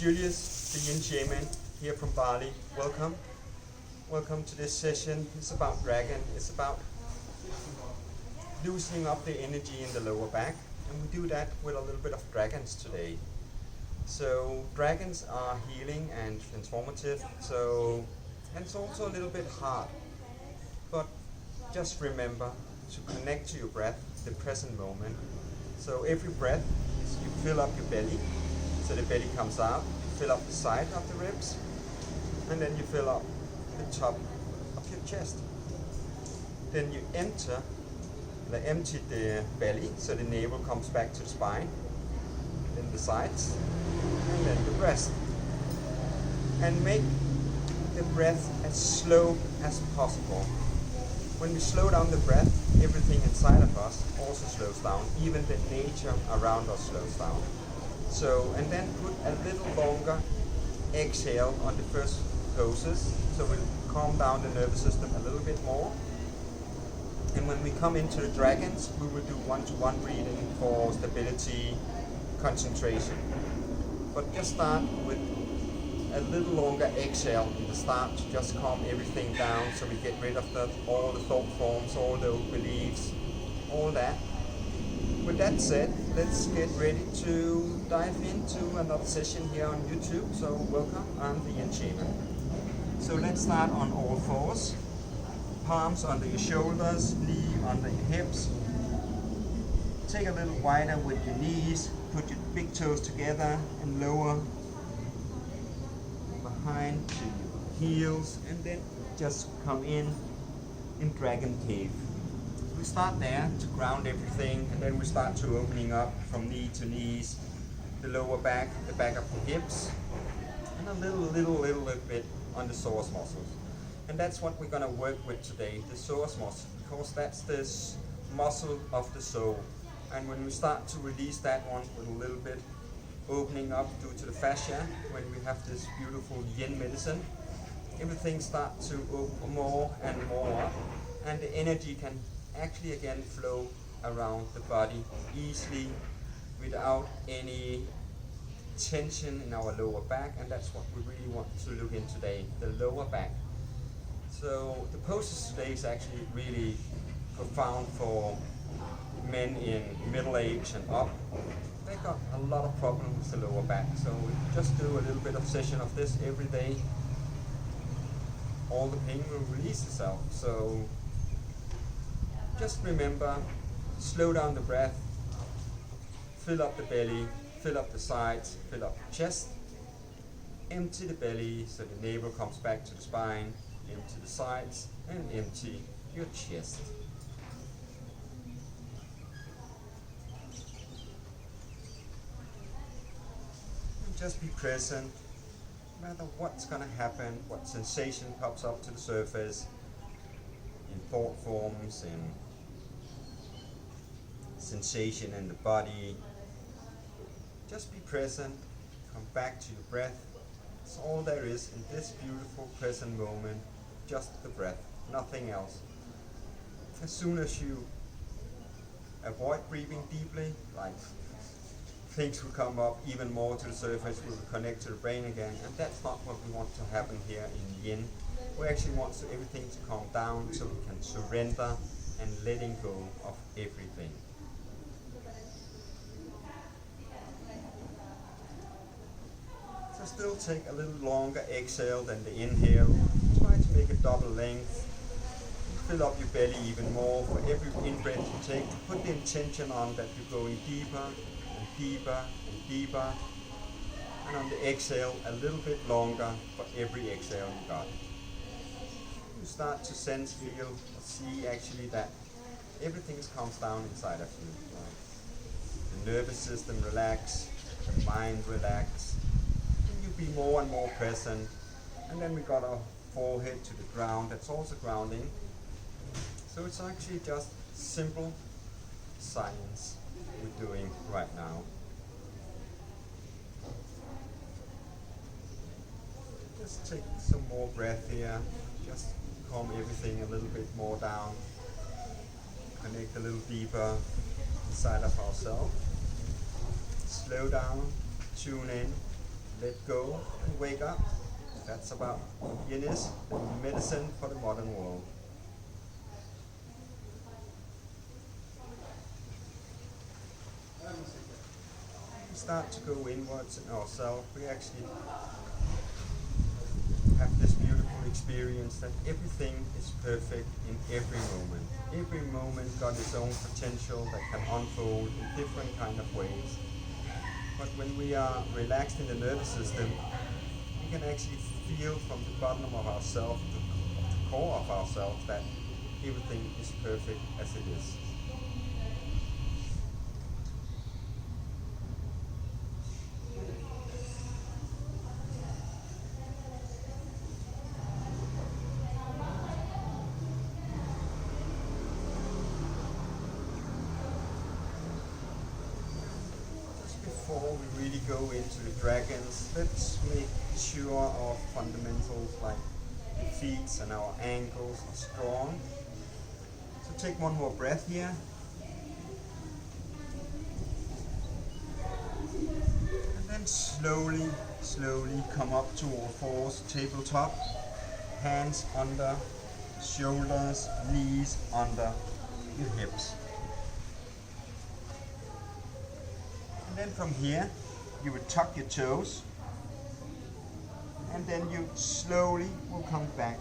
Jullius, the Yin Shaman, here from Bali. Welcome. Welcome to this session. It's about dragon. It's about loosening up the energy in the lower back. And we do that with a little bit of dragons today. So dragons are healing and transformative. And it's also a little bit hard. But just remember to connect to your breath, the present moment. So every breath, you fill up your belly. So the belly comes out, you fill up the side of the ribs, and then you fill up the top of your chest. Then you empty the belly, so the navel comes back to the spine, then the sides, and then the breast. And make the breath as slow as possible. When we slow down the breath, everything inside of us also slows down, even the nature around us slows down. So, and then put a little longer exhale on the first poses, so we'll calm down the nervous system a little bit more. And when we come into the dragons, we will do one-to-one breathing for stability, concentration. But just start with a little longer exhale in the start to just calm everything down, so we get rid of all the thought forms, all the beliefs, all that. With that said, let's get ready to dive into another session here on YouTube. So welcome, I'm the Yin Shaman. So let's start on all fours. Palms under your shoulders, knee under your hips. Take a little wider with your knees, put your big toes together and lower behind to your heels, and then just come in dragon cave. We start there to ground everything, and then we start to opening up from knee to knees, the lower back, the back of the hips, and a little bit on the psoas muscles. And that's what we're going to work with today, the psoas muscle, because that's this muscle of the soul. And when we start to release that one with a little bit opening up due to the fascia, when we have this beautiful yin medicine, everything starts to open more and more up, and the energy can actually again flow around the body easily without any tension in our lower back. And that's what we really want to look in today, the lower back. So the poses today is actually really profound for men in middle age and up. They got a lot of problems with the lower back, so we just do a little bit of session of this every day. All the pain will release itself. So just remember, slow down the breath, fill up the belly, fill up the sides, fill up the chest, empty the belly so the navel comes back to the spine, empty the sides, and empty your chest. And just be present, no matter what's going to happen, what sensation pops up to the surface, in thought forms, in sensation in the body. Just be present, come back to your breath. That's all there is in this beautiful present moment, just the breath, nothing else. As soon as you avoid breathing deeply, like things will come up even more to the surface, we will connect to the brain again, and that's not what we want to happen here in Yin. We actually want everything to calm down so we can surrender and letting go of everything. So still take a little longer exhale than the inhale. Try to make a double length. Fill up your belly even more. For every in-breath you take, put the intention on that you're going deeper and deeper and deeper. And on the exhale, a little bit longer for every exhale you got. You start to sense, feel, see actually that everything calms down inside of you. The nervous system relax, the mind relax, and you be more and more present. And then we got our forehead to the ground, that's also grounding. So it's actually just simple science we're doing right now. Just take some more breath here, just calm everything a little bit more down, connect a little deeper inside of ourselves. Slow down, tune in, let go and wake up. That's about yin is the medicine for the modern world. We start to go inwards in ourselves. We actually have this beautiful experience that everything is perfect in every moment. Every moment got its own potential that can unfold in different kind of ways. But when we are relaxed in the nervous system, we can actually feel from the bottom of ourselves, the core of ourselves, that everything is perfect as it is. Before we really go into the dragons, let's make sure our fundamentals like the feet and our ankles are strong. So take one more breath here. And then slowly come up to all fours, tabletop, hands under shoulders, knees under your hips. And then from here, you will tuck your toes, and then you slowly will come back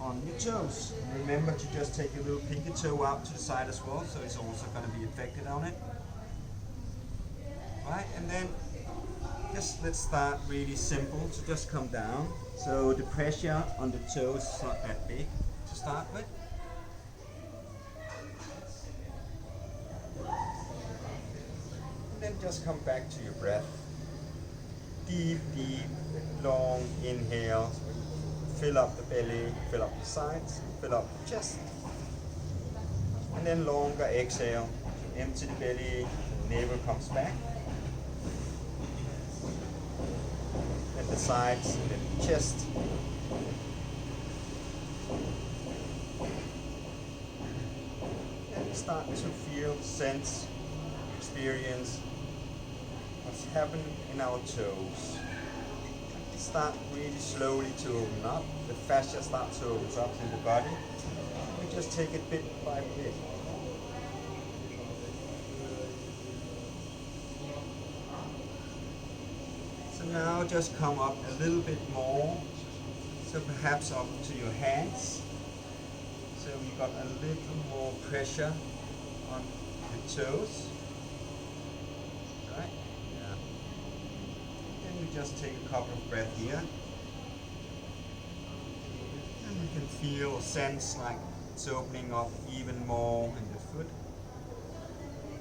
on your toes. Remember to just take your little pinky toe out to the side as well, so it's also going to be affected on it. Right, and then let's start really simple. So just come down. So the pressure on the toes is not that big to start with. Then just come back to your breath. Deep, long inhale. Fill up the belly, fill up the sides, fill up the chest. And then longer exhale. Empty the belly, the navel comes back. And the sides, and then the chest. And start to feel, sense, experience what's happening in our toes. Start really slowly to open up. The fascia starts to open up in the body. We just take it bit by bit. So now just come up a little bit more. So perhaps up to your hands. So you got a little more pressure on the toes. Right? Yeah. Then we just take a couple of breaths here. And we can feel or sense like it's opening up even more in the foot.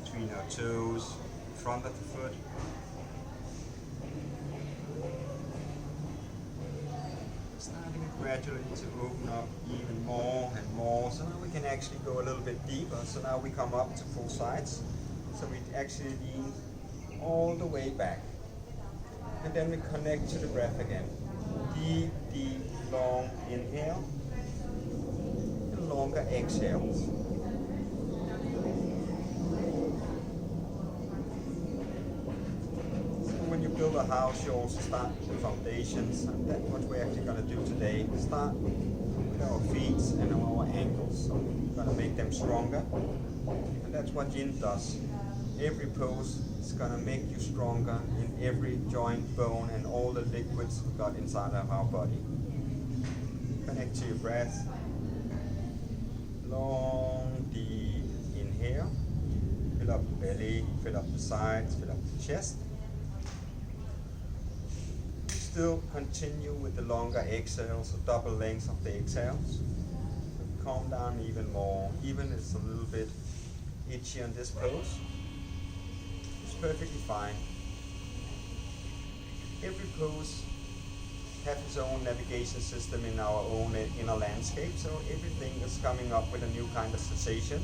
Between our toes, in front of the foot. Starting gradually to open up even more and more. So now we can actually go a little bit deeper. So now we come up to full sides. So we actually lean all the way back. And then we connect to the breath again. Deep, long inhale. And longer exhales. When you build a house, you also start with the foundations, and that's what we're actually going to do today. Start with our feet and our ankles. So we're going to make them stronger, and that's what Yin does. Every pose is going to make you stronger in every joint, bone, and all the liquids we've got inside of our body. Connect to your breath. Long, deep inhale. Fill up the belly, fill up the sides, fill up the chest. Still continue with the longer exhales, so double lengths of the exhales. Calm down even more, even if it's a little bit itchy on this pose. It's perfectly fine. Every pose has its own navigation system in our own inner landscape, so everything is coming up with a new kind of sensation,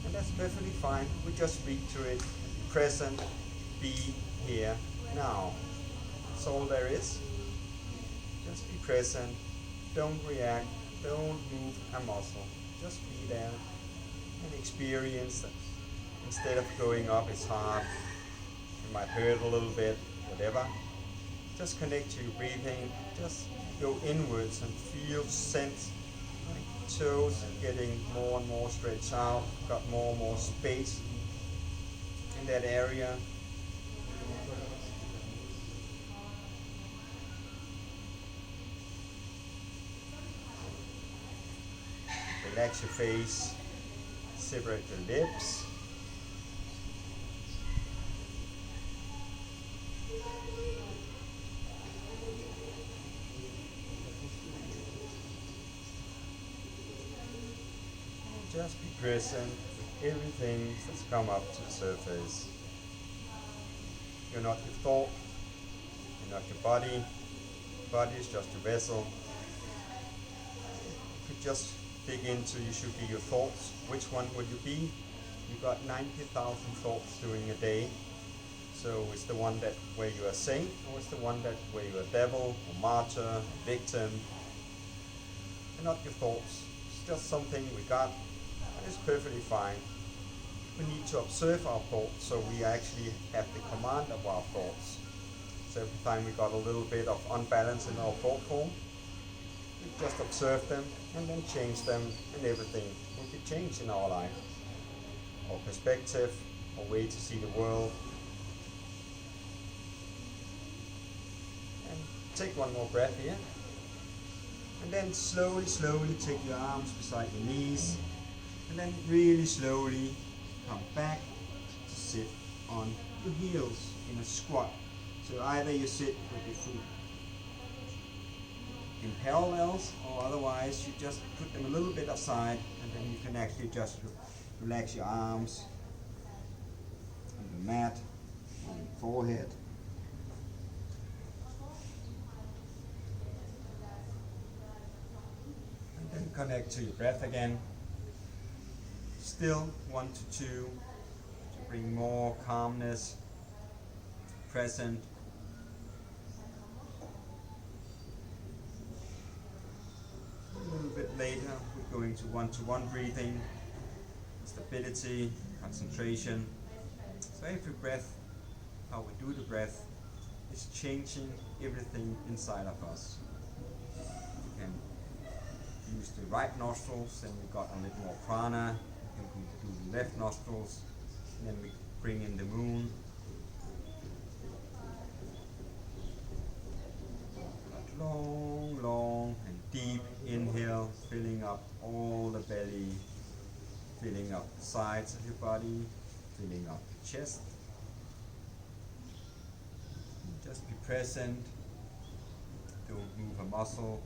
and that's perfectly fine. We just speak to it, present, be here, now. That's all there is. Just be present, don't react, don't move a muscle. Just be there and experience that. Instead of going up, it's hard, it might hurt a little bit, whatever. Just connect to your breathing. Just go inwards and feel, sense like toes getting more and more stretched out. Got more and more space in that area. Relax your face. Separate your lips. Just be present with everything that's come up to the surface. You're not your thought, you're not your body. The body is just a vessel. You could just dig into, you should be your thoughts. Which one would you be? You got 90,000 thoughts during a day. So it's the one that where you are saint, or it's the one that where you are devil, or martyr, or victim. They're not your thoughts. It's just something we got. It's perfectly fine. We need to observe our thoughts so we actually have the command of our thoughts. So every time we got a little bit of unbalance in our thought form, we just observe them and then change them, and everything will be changed in our life. Our perspective, our way to see the world. And take one more breath here. And then slowly, slowly take your arms beside your knees. And then really slowly come back to sit on your heels in a squat. So either you sit with your feet in parallels, or otherwise you just put them a little bit aside, and then you can actually just relax your arms on the mat, on your forehead. And then connect to your breath again. Still 1 to 2 to bring more calmness, present. A little bit later we're going to 1-to-1 breathing, stability, concentration. So every breath, how we do the breath, is changing everything inside of us. You can use the right nostrils, then we got a little more prana. We do the left nostrils, and then we bring in the moon. But long, long and deep inhale, filling up all the belly, filling up the sides of your body, filling up the chest. And just be present. Don't move a muscle.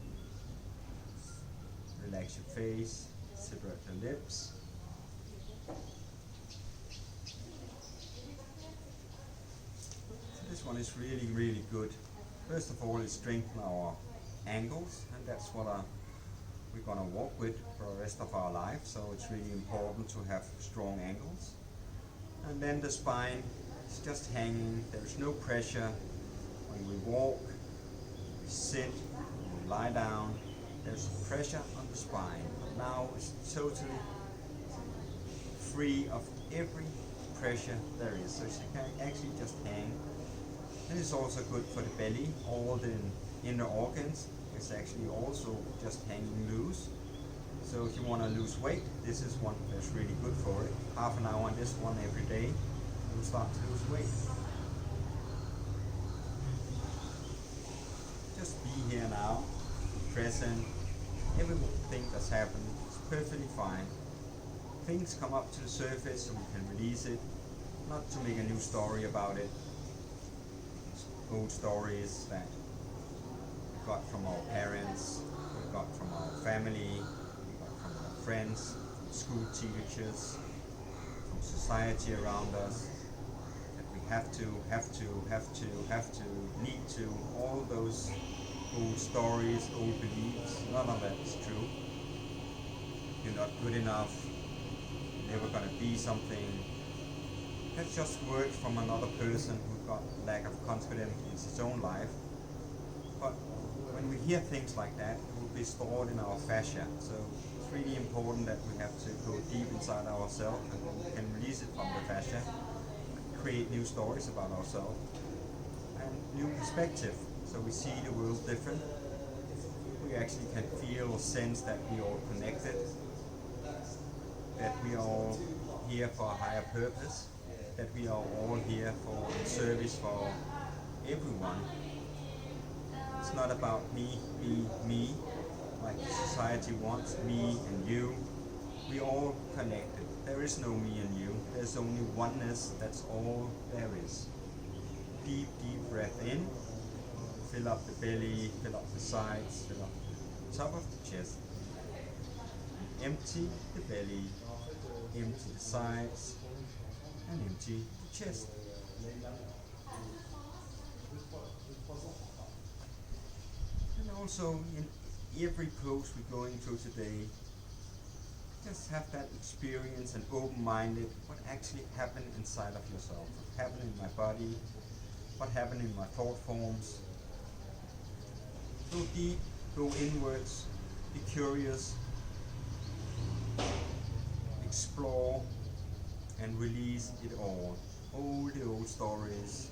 Relax your face, separate the lips. This one is really, really good. First of all, it strengthens our ankles, and that's what we're going to walk with for the rest of our life. So it's really important to have strong ankles. And then the spine is just hanging. There's no pressure. When we walk, we sit, we lie down, there's pressure on the spine. Now it's totally free of every pressure there is. So you can actually just hang. And it's also good for the belly. All the inner organs is actually also just hanging loose. So if you want to lose weight, this is one that's really good for it. Half an hour on this one every day, you'll start to lose weight. Just be here now, present. Everything that's happened is perfectly fine. Things come up to the surface so we can release it, not to make a new story about it. It's old stories that we got from our parents, we got from our family, we got from our friends, from school teachers, from society around us, that we have to, need to, all those old stories, old beliefs. None of that is true. You're not good enough, you're never going to be something. That's just words from another person who got lack of confidence in his own life. But when we hear things like that, it will be stored in our fascia. So it's really important that we have to go deep inside ourselves, and we can release it from the fascia, create new stories about ourselves, and new perspective. So we see the world different. We actually can feel or sense that we are all connected, that we are all here for a higher purpose, that we are all here for service for everyone. It's not about me, like society wants, me and you. We all connected. There is no me and you. There's only oneness. That's all there is. Deep, deep breath in. Fill up the belly, fill up the sides, fill up the top of the chest. Empty the belly, empty the sides, and empty the chest. And also in every pose we're going through today, just have that experience and open-minded what actually happened inside of yourself. What happened in my body, what happened in my thought forms. Go deep, go inwards, be curious, explore and release it all. All the old stories,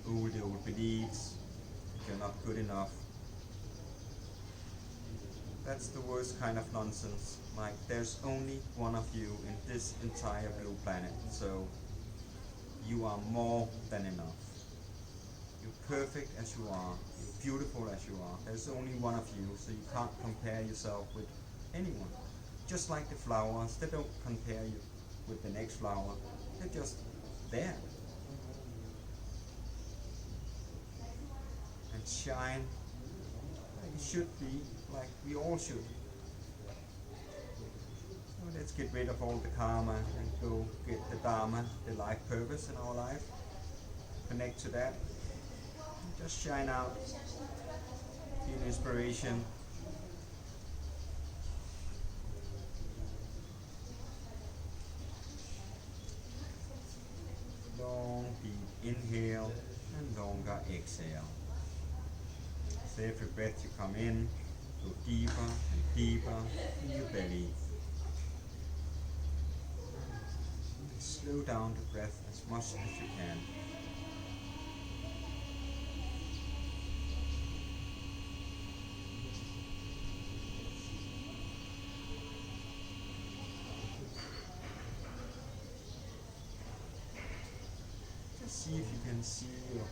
all the old beliefs, you're not good enough. That's the worst kind of nonsense. Like, there's only one of you in this entire blue planet, so you are more than enough. You're perfect as you are, you're beautiful as you are. There's only one of you, so you can't compare yourself with anyone. Just like the flowers, they don't compare you with the next flower, they're just there. And shine like it should be, like we all should. So let's get rid of all the karma and go get the dharma, the life purpose in our life. Connect to that. And just shine out. Be an inspiration. Long, deep inhale and longer exhale. So every breath you come in, go deeper and deeper in your belly. And slow down the breath as much as you can. Just see if you can see or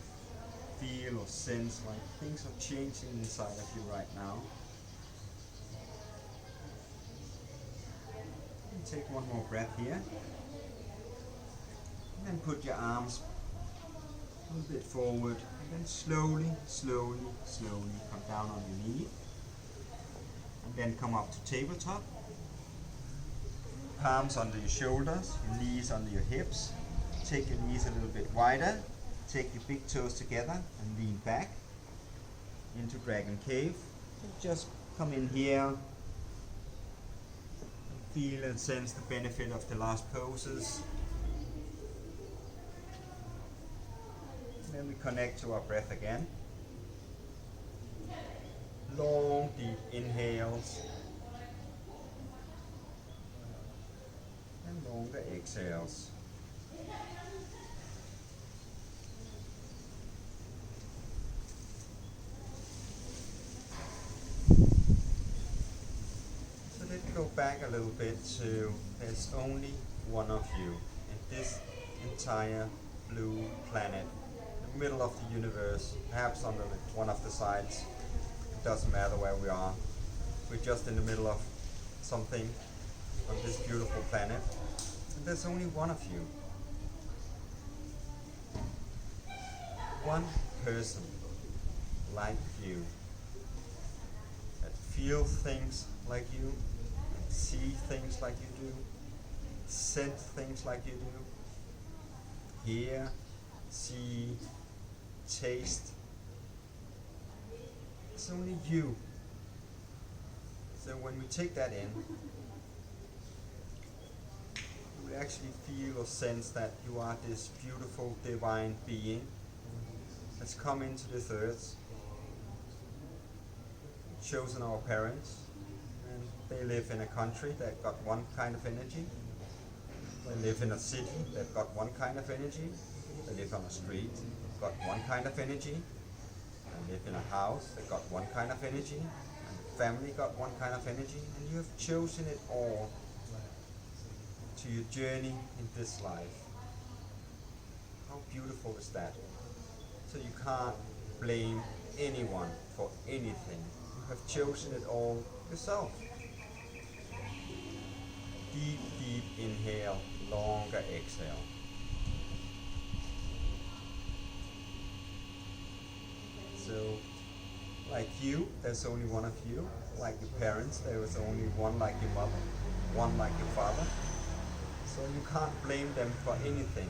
feel or sense like things are changing inside of you right now. And take one more breath here. And then put your arms a little bit forward. And then slowly come down on your knee. And then come up to tabletop. Palms under your shoulders, your knees under your hips. Take your knees a little bit wider. Take your big toes together and lean back into Dragon Cave. And just come in here and feel and sense the benefit of the last poses. And then we connect to our breath again. Long, deep inhales and longer exhales. Go back a little bit to there's only one of you in this entire blue planet, the middle of the universe, perhaps on one of the sides. It doesn't matter where we are. We're just in the middle of something on this beautiful planet. And there's only one of you. One person like you that feels things like you, see things like you do, sense things like you do, hear, see, taste. It's only you. So when we take that in, we actually feel or sense that you are this beautiful divine being that's come into this earth, chosen our parents. They live in a country that got one kind of energy. They live in a city that got one kind of energy. They live on a street, got one kind of energy. and live in a house that got one kind of energy, and the family got one kind of energy, and you have chosen it all to your journey in this life. How beautiful is that? So you can't blame anyone for anything. You have chosen it all yourself. Deep, deep inhale, longer exhale. So, like you, there's only one of you. Like your parents, there was only one like your mother, one like your father. So you can't blame them for anything.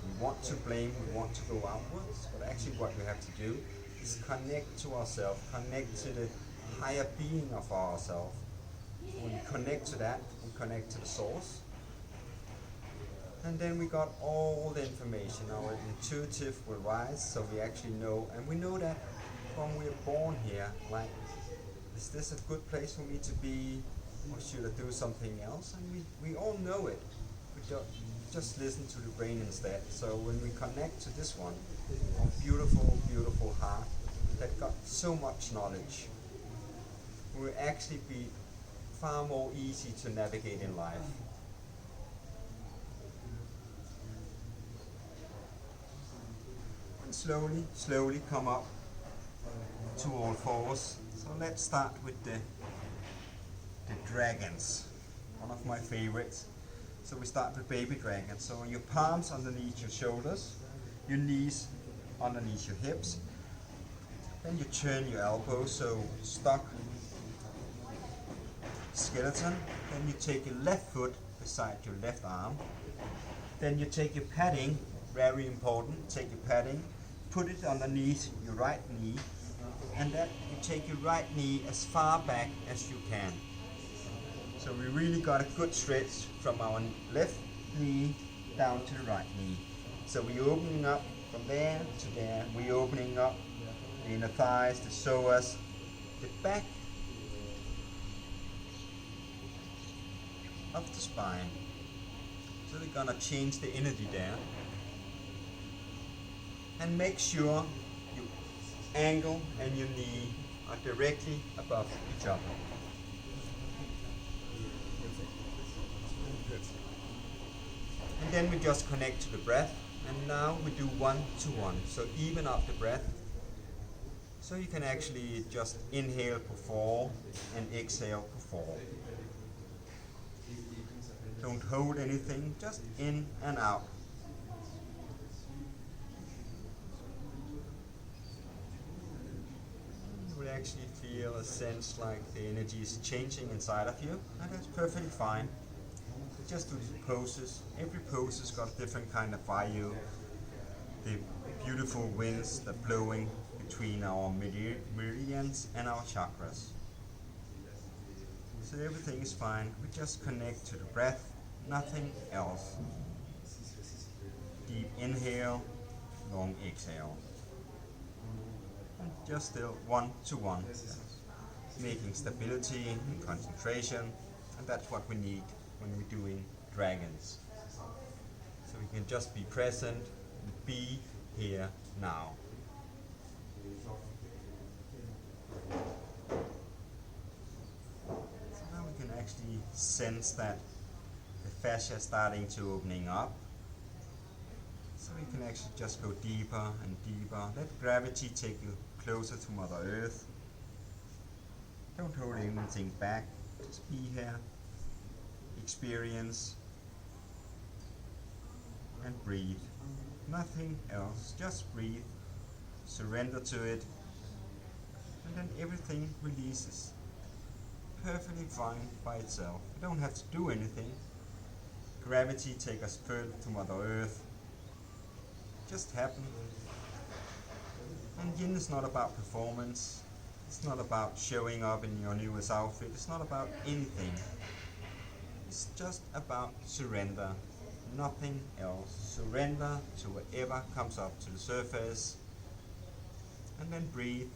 We want to blame, we want to go outwards, but actually what we have to do is connect to ourselves, connect to the higher being of ourselves. When we connect to that, we connect to the source. And then we got all the information. Our intuitive will rise, so we actually know, and we know that when we're born here, like, is this a good place for me to be, or should I do something else? And we all know it. We don't just listen to the brain instead. So when we connect to this one, our beautiful, beautiful heart that got so much knowledge, will actually be far more easy to navigate in life. And slowly, slowly come up to all fours. So let's start with the dragons, one of my favorites. So we start with baby dragon. So your palms underneath your shoulders, your knees underneath your hips. Then you turn your elbows, so stuck skeleton. Then you take your left foot beside your left arm. Then you take your padding, very important, take your padding, put it underneath your right knee, and then you take your right knee as far back as you can. So we really got a good stretch from our left knee down to the right knee. So we're opening up from there to there. We're opening up the inner thighs, the psoas, the back of the spine. So we're gonna change the energy there. And make sure your ankle and your knee are directly above each other. And then we just connect to the breath, and now we do 1 to 1. So even up the breath. So you can actually just inhale for 4 and exhale for 4. Don't hold anything, just in and out. You will actually feel a sense like the energy is changing inside of you, and that's perfectly fine. Just do the poses. Every pose has got a different kind of value. The beautiful winds that are blowing between our meridians and our chakras. So everything is fine. We just connect to the breath, nothing else. Deep inhale, long exhale. And just still 1 to 1. Making stability and concentration, and that's what we need when we're doing dragons. So we can just be present and be here now. So now we can actually sense that the fascia starting to opening up. So we can actually just go deeper and deeper. Let gravity take you closer to Mother Earth. Don't hold anything back. Just be here. Experience and breathe. Nothing else. Just breathe. Surrender to it. And then everything releases. Perfectly fine by itself. You don't have to do anything. Gravity take us further to Mother Earth. Just happen. And Yin is not about performance. It's not about showing up in your newest outfit. It's not about anything. It's just about surrender. Nothing else. Surrender to whatever comes up to the surface. And then breathe.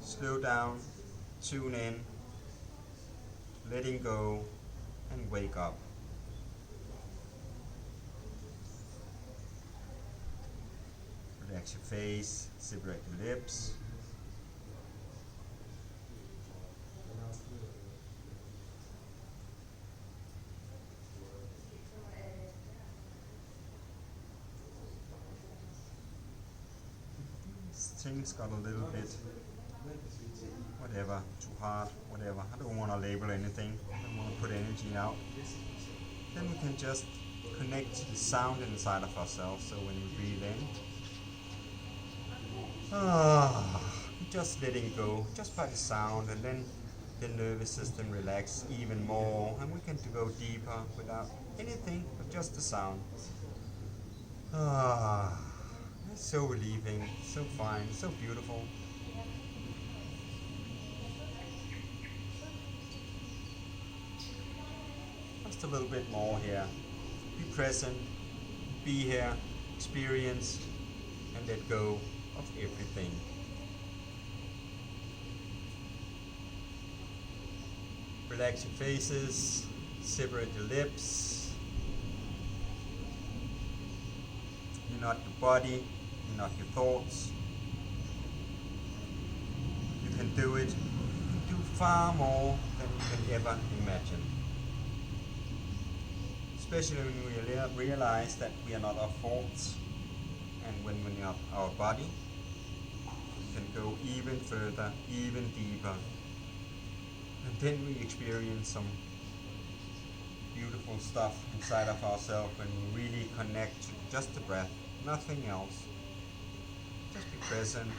Slow down. Tune in. Letting go. And wake up. Relax your face, separate your lips. Things got a little bit, whatever, too hard, whatever. I don't want to label anything. I don't want to put energy out. Then we can just connect to the sound inside of ourselves. So when we breathe in, just letting go, just by the sound, and then the nervous system relax even more, and we can go deeper without anything but just the sound. It's so relieving, so fine, so beautiful. Just a little bit more here. Be present, be here, experience, and let go of everything. Relax your faces, separate your lips. You're not your body, you're not your thoughts. You can do it. You can do far more than you can ever imagine. Especially when we realize that we are not our thoughts, and when we're not our body, we can go even further, even deeper. And then we experience some beautiful stuff inside of ourselves when we really connect to just the breath, nothing else. Just be present.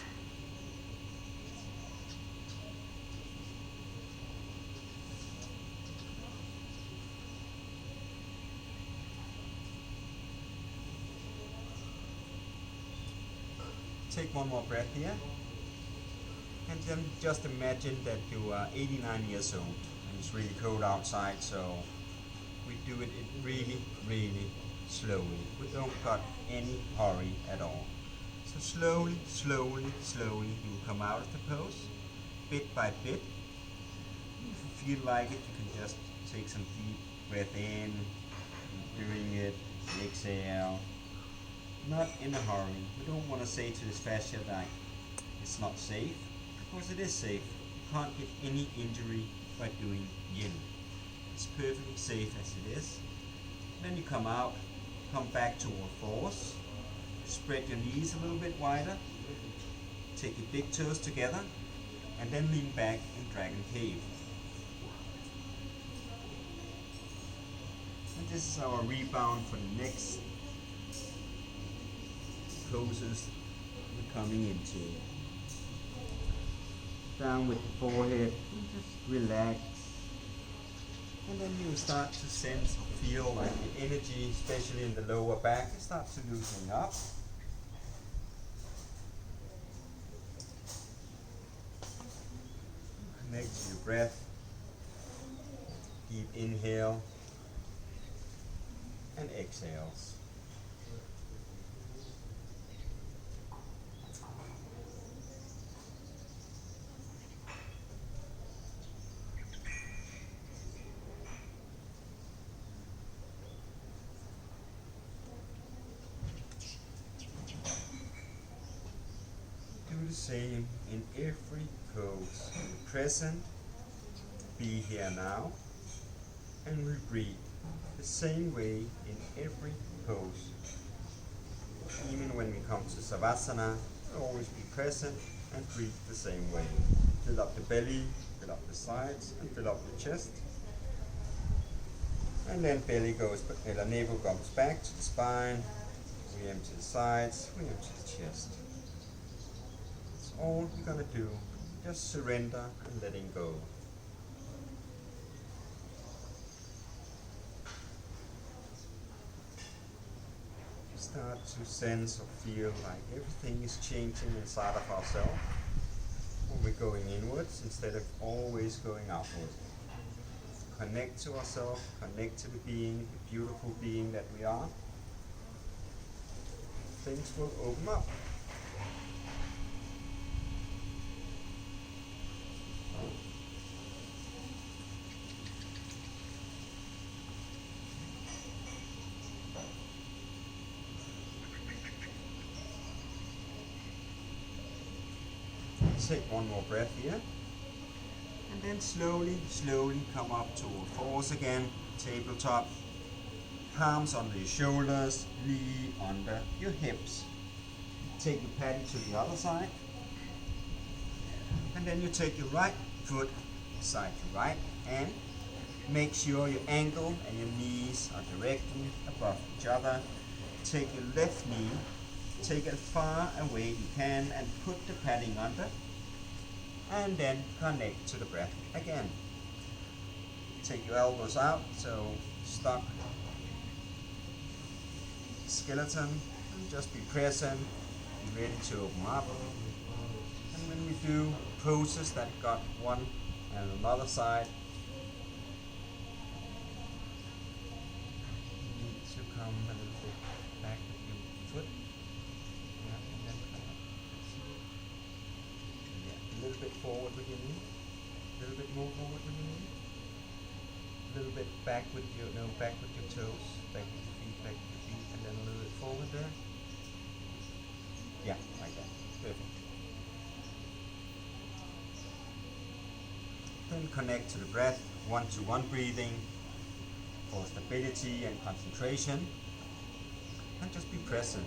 Take one more breath here. And then just imagine that you are 89 years old and it's really cold outside, so we do it really, really slowly. We don't got any hurry at all. So slowly, slowly, slowly you will come out of the pose, bit by bit. If you feel like it, you can just take some deep breath in, doing it, exhale. Not in a hurry. We don't want to say to this fascia that it's not safe. Because it is safe. You can't get any injury by doing yin. It's perfectly safe as it is. Then you come out, come back toward force, spread your knees a little bit wider, take your big toes together, and then lean back in Dragon Cave. And this is our rebound for the next poses we're coming into. Down with the forehead, and just relax. And then you start to sense or feel like the energy, especially in the lower back, it starts to loosen up. Connect to your breath. Deep inhale and exhales. Do the same in every pose. Be present, be here now, and we breathe the same way in every pose. Even when we come to Savasana, always be present and breathe the same way. Fill up the belly, fill up the sides, and fill up the chest. And then belly goes, navel comes back to the spine. We empty the sides, we empty the chest. That's all you're gonna do. Just surrender and letting go. Start to sense or feel like everything is changing inside of ourselves. When we're going inwards instead of always going outward. Connect to ourselves, connect to the being, the beautiful being that we are. Things will open up. Take one more breath here. And then slowly, slowly come up to all fours again. Tabletop. Palms under your shoulders, knee under your hips. Take your paddy to the other side. And then you take your right foot side to right and make sure your ankle and your knees are directly above each other. Take your left knee, take it as far away you can and put the padding under. And then connect to the breath again. Take your elbows out, so stock skeleton, and just be present, be ready to open up. And when we do poses that got one and another side, you need to come a little bit back with your foot. Yeah, and then come up. Yeah, a little bit forward with your knee, a little bit more forward with your knee, a little bit back with your back with your toes, back with your feet, back with your feet, and then a little bit forward there. Yeah, like that. Perfect. Then connect to the breath, 1-to-1 breathing for stability and concentration. And just be present.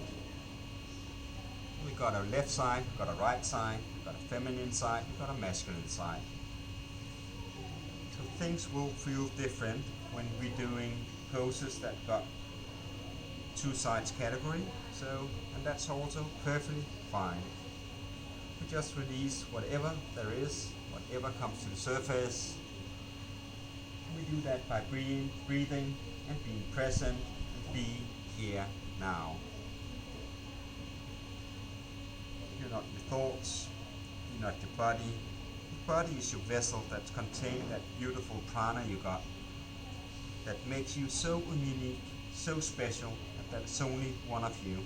We got a left side, we got a right side, we got a feminine side, we got a masculine side. So things will feel different when we're doing poses that got two sides category. So, and that's also perfectly fine. We just release whatever there is, whatever comes to the surface. We do that by breathing and being present and be here now. You're not your thoughts, you're not your body. Your body is your vessel that contains that beautiful prana you got, that makes you so unique, so special, that it's only one of you.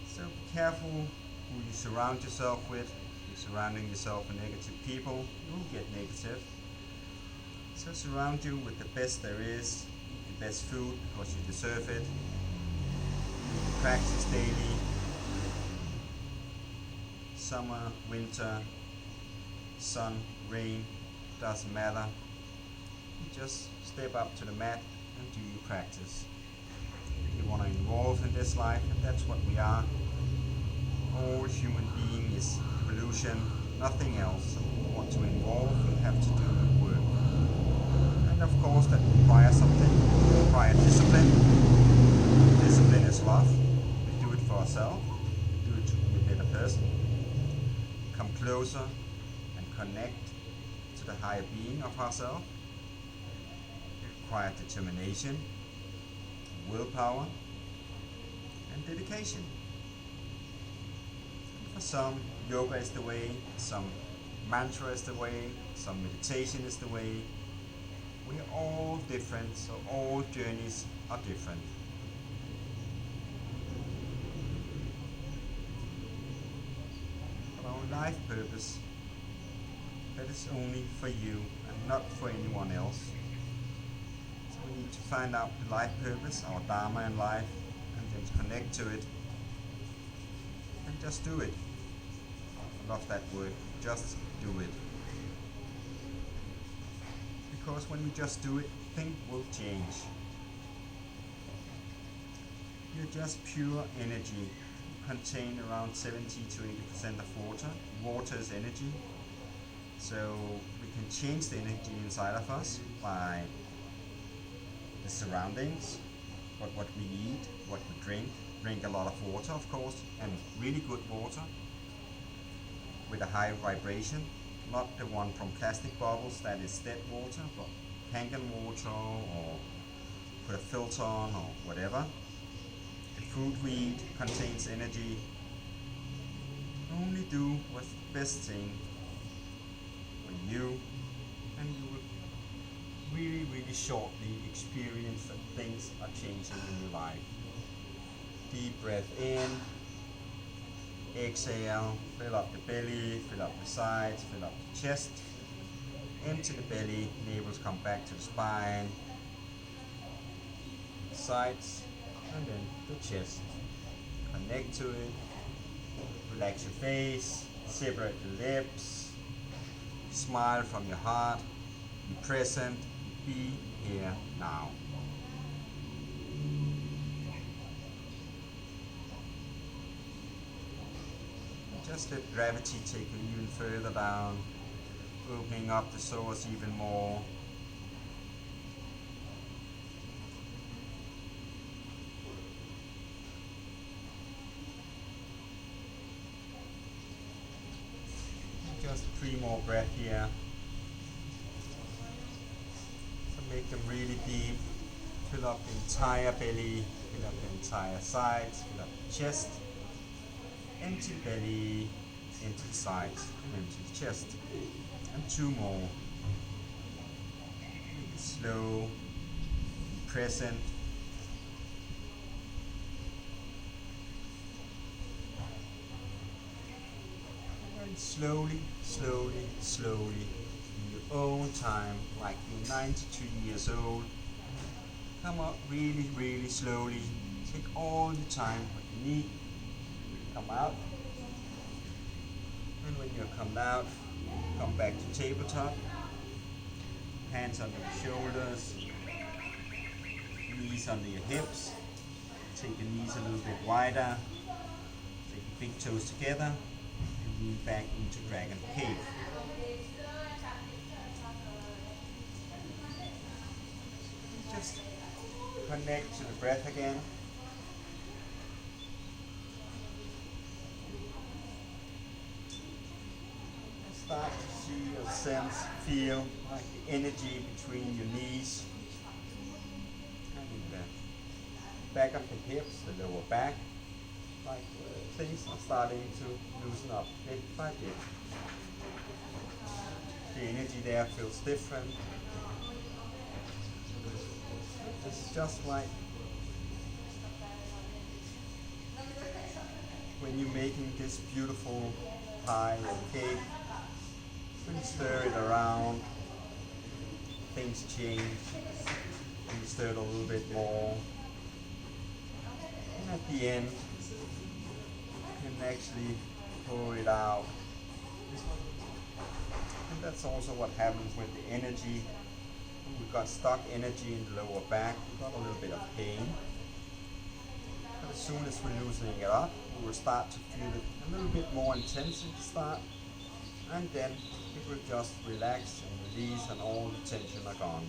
So be careful who you surround yourself with. If you're surrounding yourself with negative people, you will get negative. So surround you with the best there is, the best food, because you deserve it. Practice daily. Summer, winter, sun, rain, doesn't matter. You just step up to the mat and do your practice. If you want to evolve in this life, and that's what we are. All human being is evolution, nothing else. So if you want to evolve, you have to do the work. And of course that requires something, it requires discipline. Discipline is love. We do it for ourselves, we do it to be a better person. Come closer and connect to the higher being of ourselves. It requires determination, willpower, and dedication. For some, yoga is the way, some mantra is the way, some meditation is the way. We are all different, so all journeys are different. But our life purpose, that is only for you and not for anyone else. So we need to find out the life purpose, our dharma in life, and then connect to it. And just do it. I love that word, just do it. Because when we just do it, things will change. You're just pure energy. You contain around 70 to 80% of water. Water is energy. So we can change the energy inside of us by the surroundings, but what we eat, what we drink. Drink a lot of water, of course, and really good water with a high vibration, not the one from plastic bottles that is dead water, but Kangen water or put a filter on or whatever. The food we eat contains energy. Only do what's the best thing for you, and you will really, really shortly experience that things are changing in your life. Deep breath in, exhale, fill up the belly, fill up the sides, fill up the chest, empty the belly, navels come back to the spine, sides, and then the chest. Connect to it, Relax your face, separate your lips, smile from your heart, be present, be here now. Just let gravity take you even further down, opening up the psoas even more. Just 3 more breaths here. So make them really deep. Fill up the entire belly, fill up the entire sides, fill up the chest. Empty the belly, empty the sides, and empty the chest. And 2 more. Make it slow, present. And slowly, slowly, slowly, in your own time, like you're 92 years old, come up really, really slowly. Take all the time what you need. Come out. And when you come out, come back to tabletop. Hands under the shoulders. Knees under your hips. Take your knees a little bit wider. Take your big toes together. And lean back into Dragon Cave. Just connect to the breath again. Start to see or sense, feel like the energy between your knees and the back of the hips, the lower back, like things are starting to loosen up bit by bit. The energy there feels different. It's just like when you're making this beautiful pie or cake. When you stir it around, things change. You stir it a little bit more. And at the end, you can actually pour it out. And that's also what happens with the energy. We've got stuck energy in the lower back. We've got a little bit of pain. But as soon as we're loosening it up, we will start to feel it a little bit more intense at the start. And then it will just relax and release and all the tension are gone.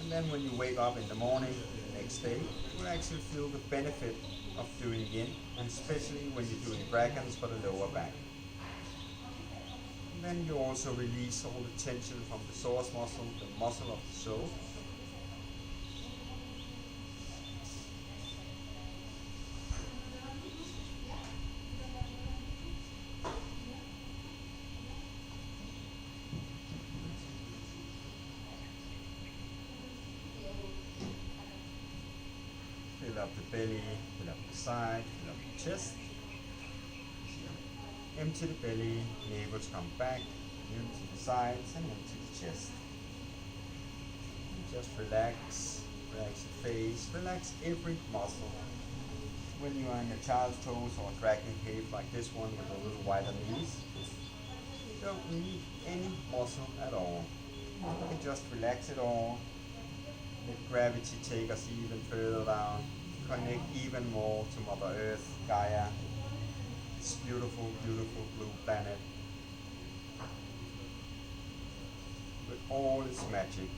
And then when you wake up in the morning, the next day, you will actually feel the benefit of doing yin, and especially when you're doing dragons for the lower back. And then you also release all the tension from the psoas muscle, the muscle of the soul. Fill up the belly, fill up the side, fill up the chest. Empty the belly, navel come back, empty the sides and empty the chest. And just relax, relax your face, relax every muscle. When you are in a child's pose or a dragon cave like this one with a little wider knees, you don't need any muscle at all. You can just relax it all. Let gravity take us even further down. Connect even more to Mother Earth, Gaia, this beautiful, beautiful blue planet with all its magic.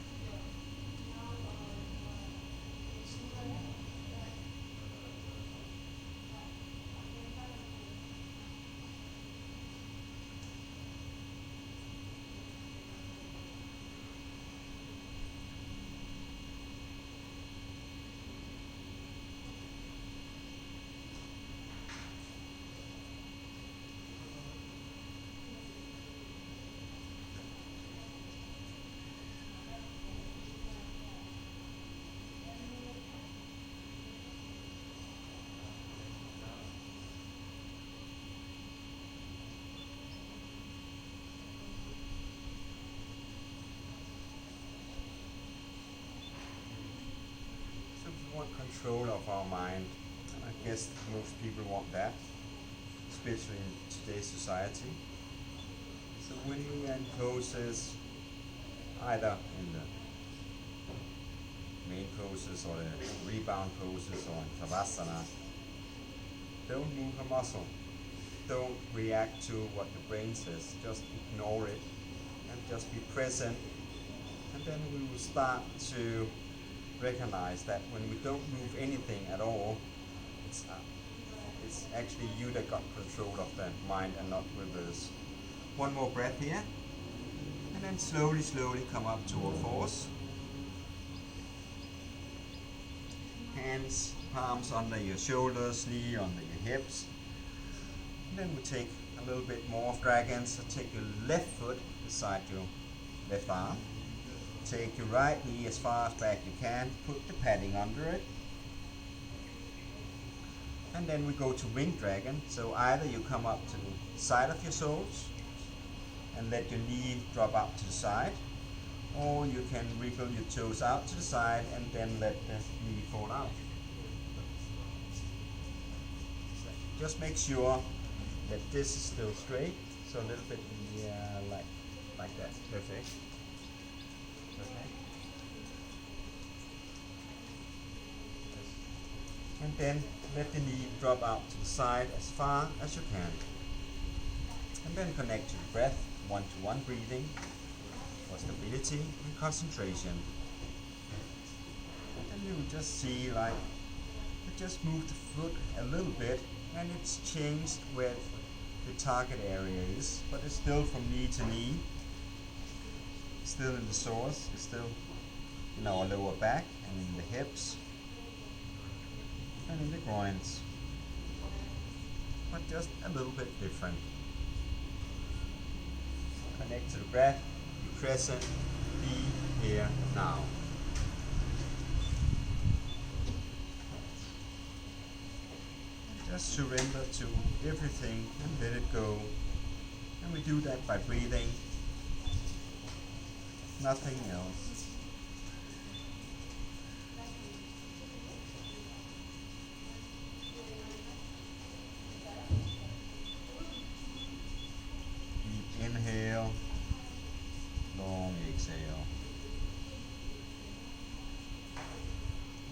We want control of our mind, and I guess most people want that. especially in today's society. So when we are in poses, either in the main poses or the rebound poses or in Savasana, don't move a muscle. Don't react to what the brain says. Just ignore it and just be present. And then we will start to recognize that when we don't move anything at all, it's actually you that got control of the mind and not reverse. One more breath here. And then slowly, slowly come up to all fours. Hands, palms under your shoulders, knee under your hips. And then we take a little bit more of dragons. So take your left foot beside your left arm. Take your right knee as far as back you can. Put the padding under it. And then we go to winged dragon. So either you come up to the side of your soles and let your knee drop out to the side, or you can wiggle your toes out to the side and then let the knee fall out. Just make sure that this is still straight, so a little bit like that. Perfect. Okay. And then let the knee drop out to the side as far as you can. And then connect to the breath, one-to-one breathing for stability and concentration. And you will just see like you just move the foot a little bit and it's changed where the target area is, but it's still from knee to knee. Still in the psoas, it's still in our lower back and in the hips and in the groins, but just a little bit different. Connect to the breath, be present, be here now. Just surrender to everything and let it go. And we do that by breathing. Nothing else. Deep inhale, long exhale.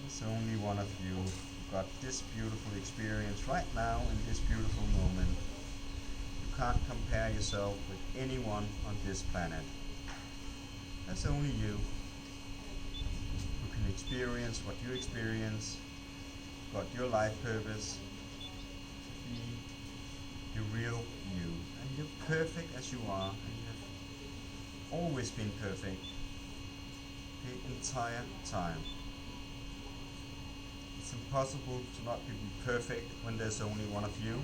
There's only one of you who got this beautiful experience right now in this beautiful moment. You can't compare yourself with anyone on this planet. That's only you who can experience what you experience, got your life purpose, to be the real you. And you're perfect as you are, and you have always been perfect the entire time. It's impossible to not be perfect when there's only one of you.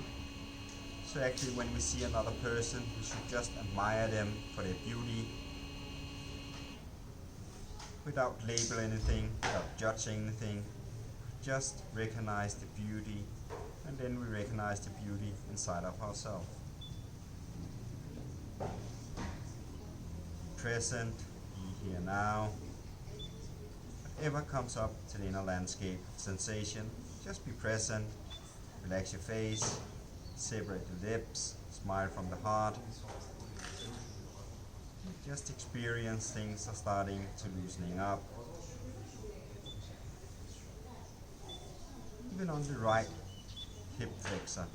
So actually when we see another person, we should just admire them for their beauty, without labeling anything, without judging anything. Just recognize the beauty, and then we recognize the beauty inside of ourselves. Present, be here now. Whatever comes up to the inner landscape sensation, just be present. Relax your face, separate the lips, smile from the heart. Just experience things are starting to loosening up. Even on the right hip flexor.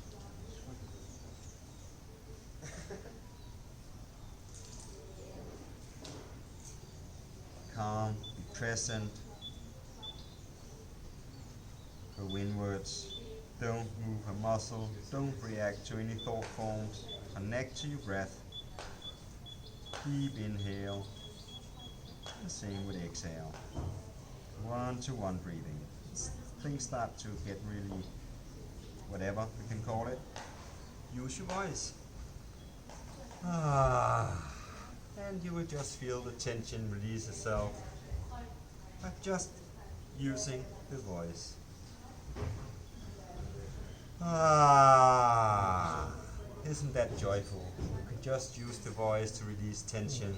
Calm, be present. Go inwards. Don't move a muscle. Don't react to any thought forms. Connect to your breath. Deep inhale, the same with exhale. One-to-one breathing. Things start to get really, whatever we can call it. Use your voice. And you will just feel the tension release itself by just using the voice. Isn't that joyful? You can just use the voice to release tension.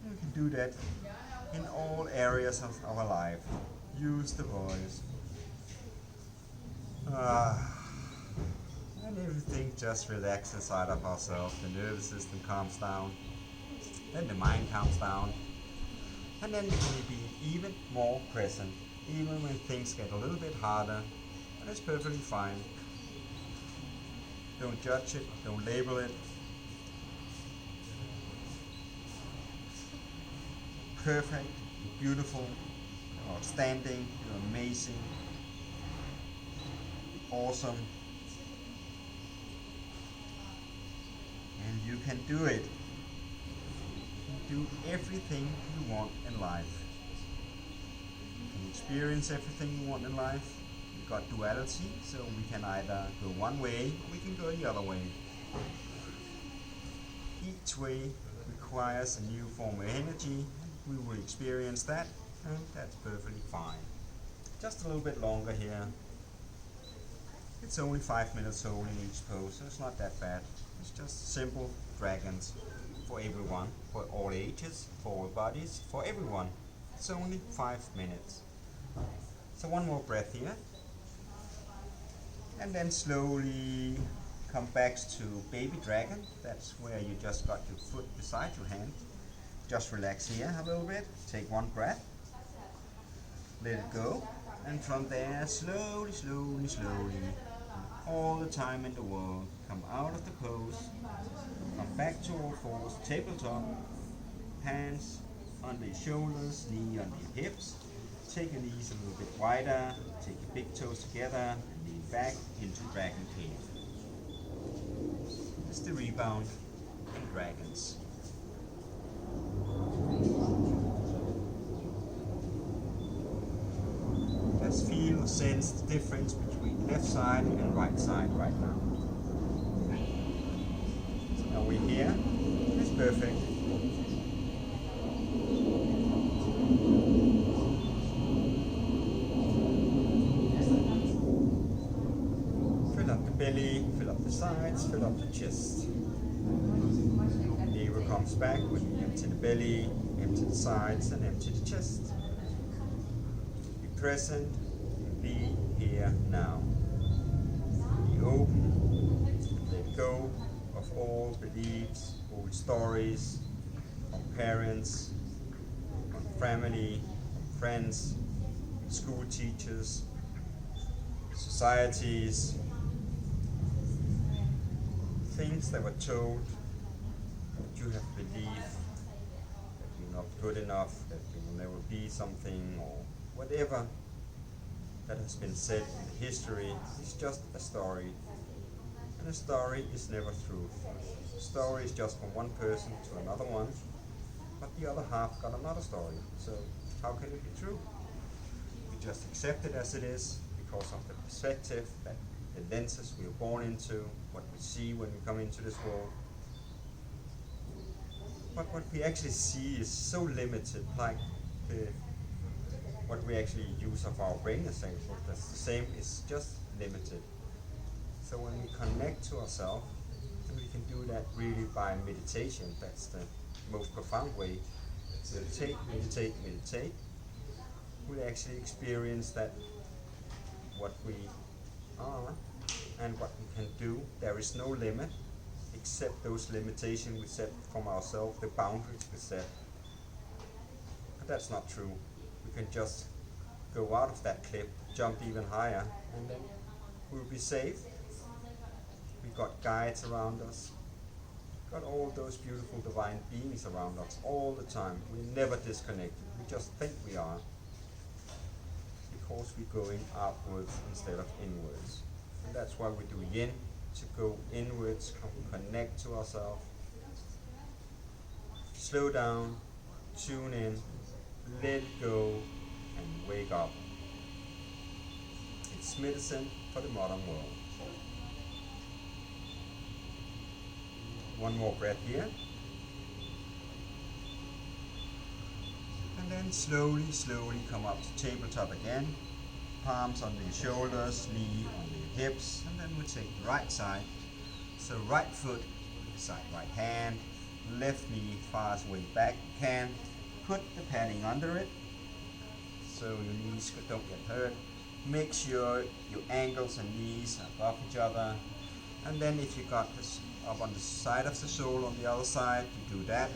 You can do that in all areas of our life. Use the voice. everything just relaxes inside of ourselves. The nervous system calms down, then the mind calms down, and then we can be even more present, even when things get a little bit harder, and it's perfectly fine. Don't judge it, don't label it. Perfect, you're beautiful, you're outstanding, you're amazing, awesome, and you can do it. You can do everything you want in life. You can experience everything you want in life. We've got duality, so we can either go one way or we can go the other way. Each way requires a new form of energy. We will experience that, and that's perfectly fine. Just a little bit longer here. It's only 5 minutes whole in each pose, so it's not that bad. It's just simple dragons for everyone, for all ages, for all bodies, for everyone. It's only 5 minutes. So one more breath here. And then slowly come back to baby dragon. That's where you just got your foot beside your hand. Just relax here a little bit. Take one breath. Let it go. And from there, slowly, slowly, slowly, all the time in the world, come out of the pose. Come back to all fours, tabletop. Hands under your shoulders, knee under your hips. Take your knees a little bit wider. Take your big toes together and lean back into dragon cave. It's the rebound in dragons. Let's feel or sense the difference between left side and right side right now. So now we're here. It's perfect. Fill up the belly, fill up the sides, fill up the chest. Navel comes back when you empty the belly, empty the sides, and empty the chest. Be present, be here now. Be open, let go of all beliefs, old stories, from parents, from family, friends, school teachers, societies, things that were told that you have believed that you're not good enough, that you will never be something, or whatever that has been said in the history is just a story. And a story is never truth. A story is just from one person to another one, but the other half got another story. So how can it be true? We just accept it as it is because of the perspective, that the lenses we are born into, what we see when we come into this world. But what we actually see is so limited, like what we actually use of our brain essentially, that's the same, it's just limited. So when we connect to ourselves, and we can do that really by meditation, that's the most profound way. Meditate, meditate, meditate. We'll actually experience that what we are and what we can do, there is no limit except those limitations we set from ourselves, the boundaries we set. But that's not true. We can just go out of that cliff, jump even higher, and then we'll be safe. We've got guides around us, got all those beautiful divine beings around us all the time. We're never disconnected. We just think we are, because we're going outwards instead of inwards. And that's why we do yin, to go inwards, connect to ourselves, slow down, tune in, let go, and wake up. It's medicine for the modern world. One more breath here. And then slowly, slowly come up to tabletop again. Palms under your shoulders, knee under your hips, and then we take the right side. So right foot beside right hand, left knee far as way back you can. Put the padding under it, so your knees don't get hurt. Make sure your ankles and knees are above each other. And then if you got this up on the side of the sole on the other side, you do that.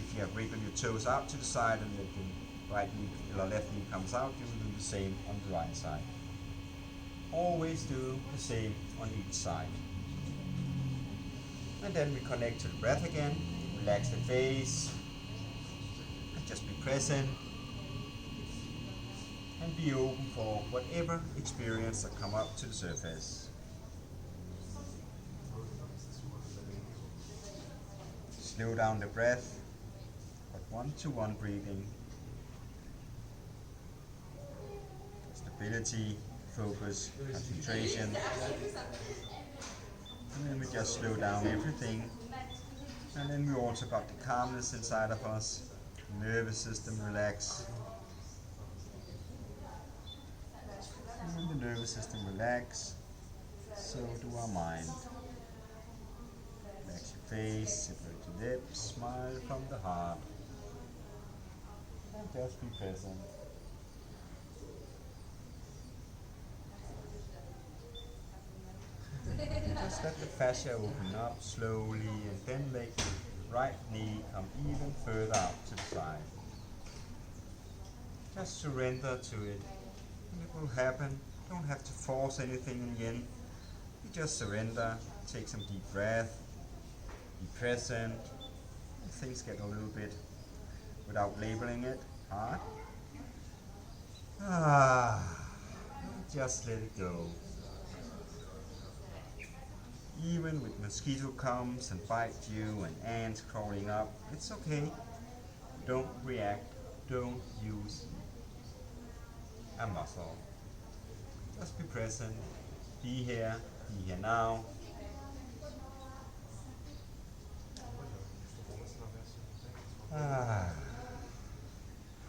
If you have wriggled your toes out to the side and then your right knee or left knee comes out, you will do the same on the right side. Always do the same on each side. And then we connect to the breath again, relax the face, and just be present. And be open for whatever experience that come up to the surface. Slow down the breath, but 1-to-1 breathing. Stability, focus, concentration. And then we just slow down everything. And then we also got the calmness inside of us, nervous system relax. And when the nervous system relax, so do our mind. Relax your face, separate your lips, smile from the heart. And just be present. Just let the fascia open up slowly and then make the right knee come even further out to the side. Just surrender to it and it will happen. Don't have to force anything in the end. You just surrender, take some deep breath, be present. And things get a little bit, without labeling it, hard. Just let it go. Even with mosquito comes and bite you and ants crawling up, it's okay. Don't react, don't use a muscle. Just be present, be here now.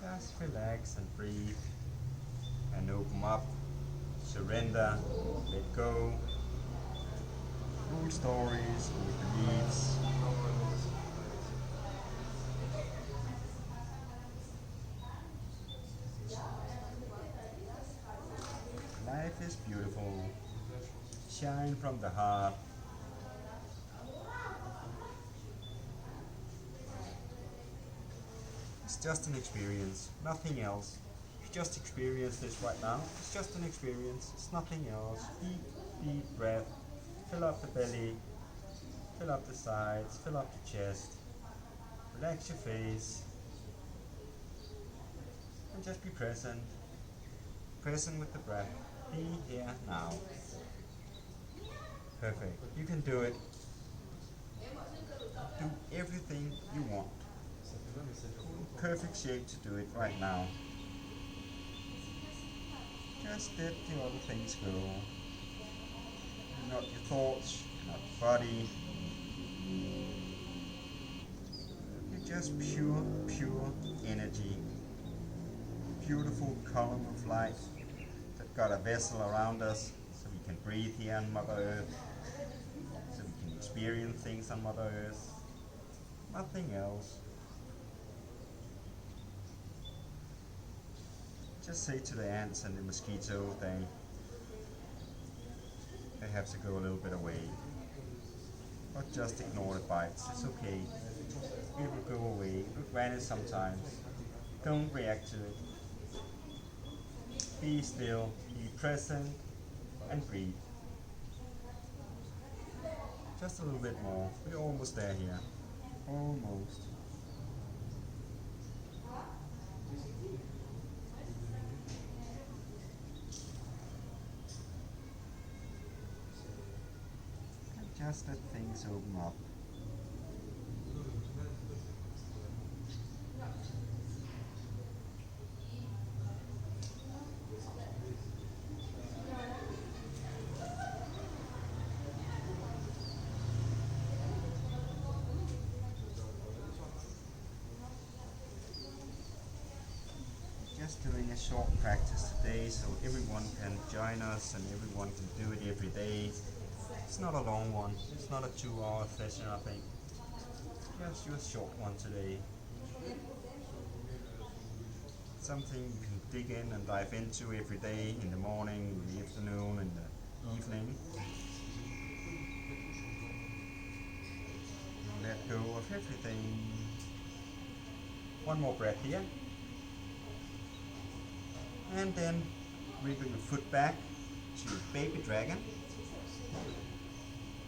Just relax and breathe and open up, surrender, let go. Old stories, old beliefs. Life is beautiful. Shine from the heart. It's just an experience, nothing else. You just experience this right now. It's just an experience, it's nothing else. Deep breath. Fill up the belly, fill up the sides, fill up the chest, relax your face, and just be present. Present with the breath. Be here now. Perfect. You can do it. Do everything you want. Perfect shape to do it right now. Just let the other things go. Not your thoughts, not your body. You're just pure energy. Beautiful column of light that got a vessel around us so we can breathe here on Mother Earth, so we can experience things on Mother Earth. Nothing else. Just say to the ants and the mosquitoes, they have to go a little bit away. But just ignore the bites, it's okay. It will go away, it will vanish sometimes. Don't react to it. Be still, be present, and breathe. Just a little bit more, we're almost there here. Almost. Just let things open up. Just doing a short practice today so everyone can join us and everyone can do it every day. It's not a long one, it's not a 2-hour session I think. Just do a short one today. Something you can dig in and dive into every day, in the morning, in the afternoon, in the evening. everything. One more breath here. And then wriggle your foot back to your baby dragon.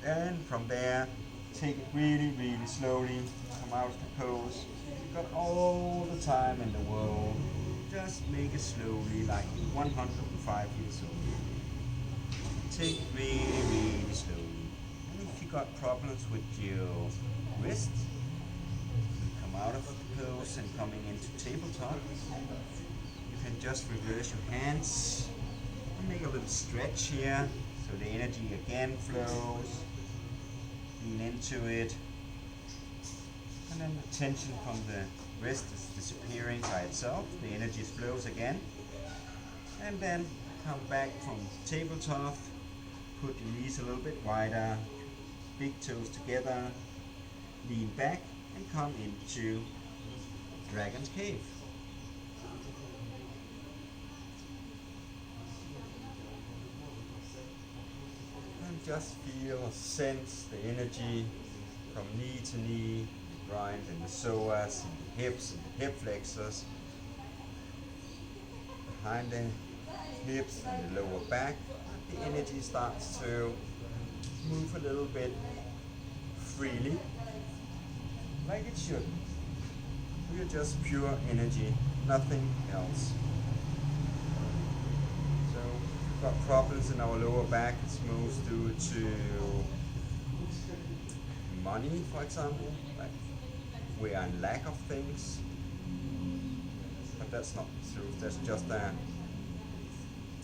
And from there, take it really, really slowly. Come out of the pose. You've got all the time in the world. Just make it slowly, like 105 years old. Take it really, really slowly. And if you got problems with your wrist, come out of the pose and coming into tabletop. You can just reverse your hands and make a little stretch here so the energy again flows. Lean into it. And then the tension from the wrist is disappearing by itself. The energy flows again. And then come back from tabletop. Put your knees a little bit wider. Big toes together. Lean back and come into Dragon's Cave. And just feel, sense the energy from knee to knee, the groin and the psoas, and the hips and the hip flexors, behind the hips and the lower back. The energy starts to move a little bit freely, like it should. We're just pure energy, nothing else. So if we've got problems in our lower back, it's most due to money, for example. Like we are in lack of things. But that's not the truth, that's just a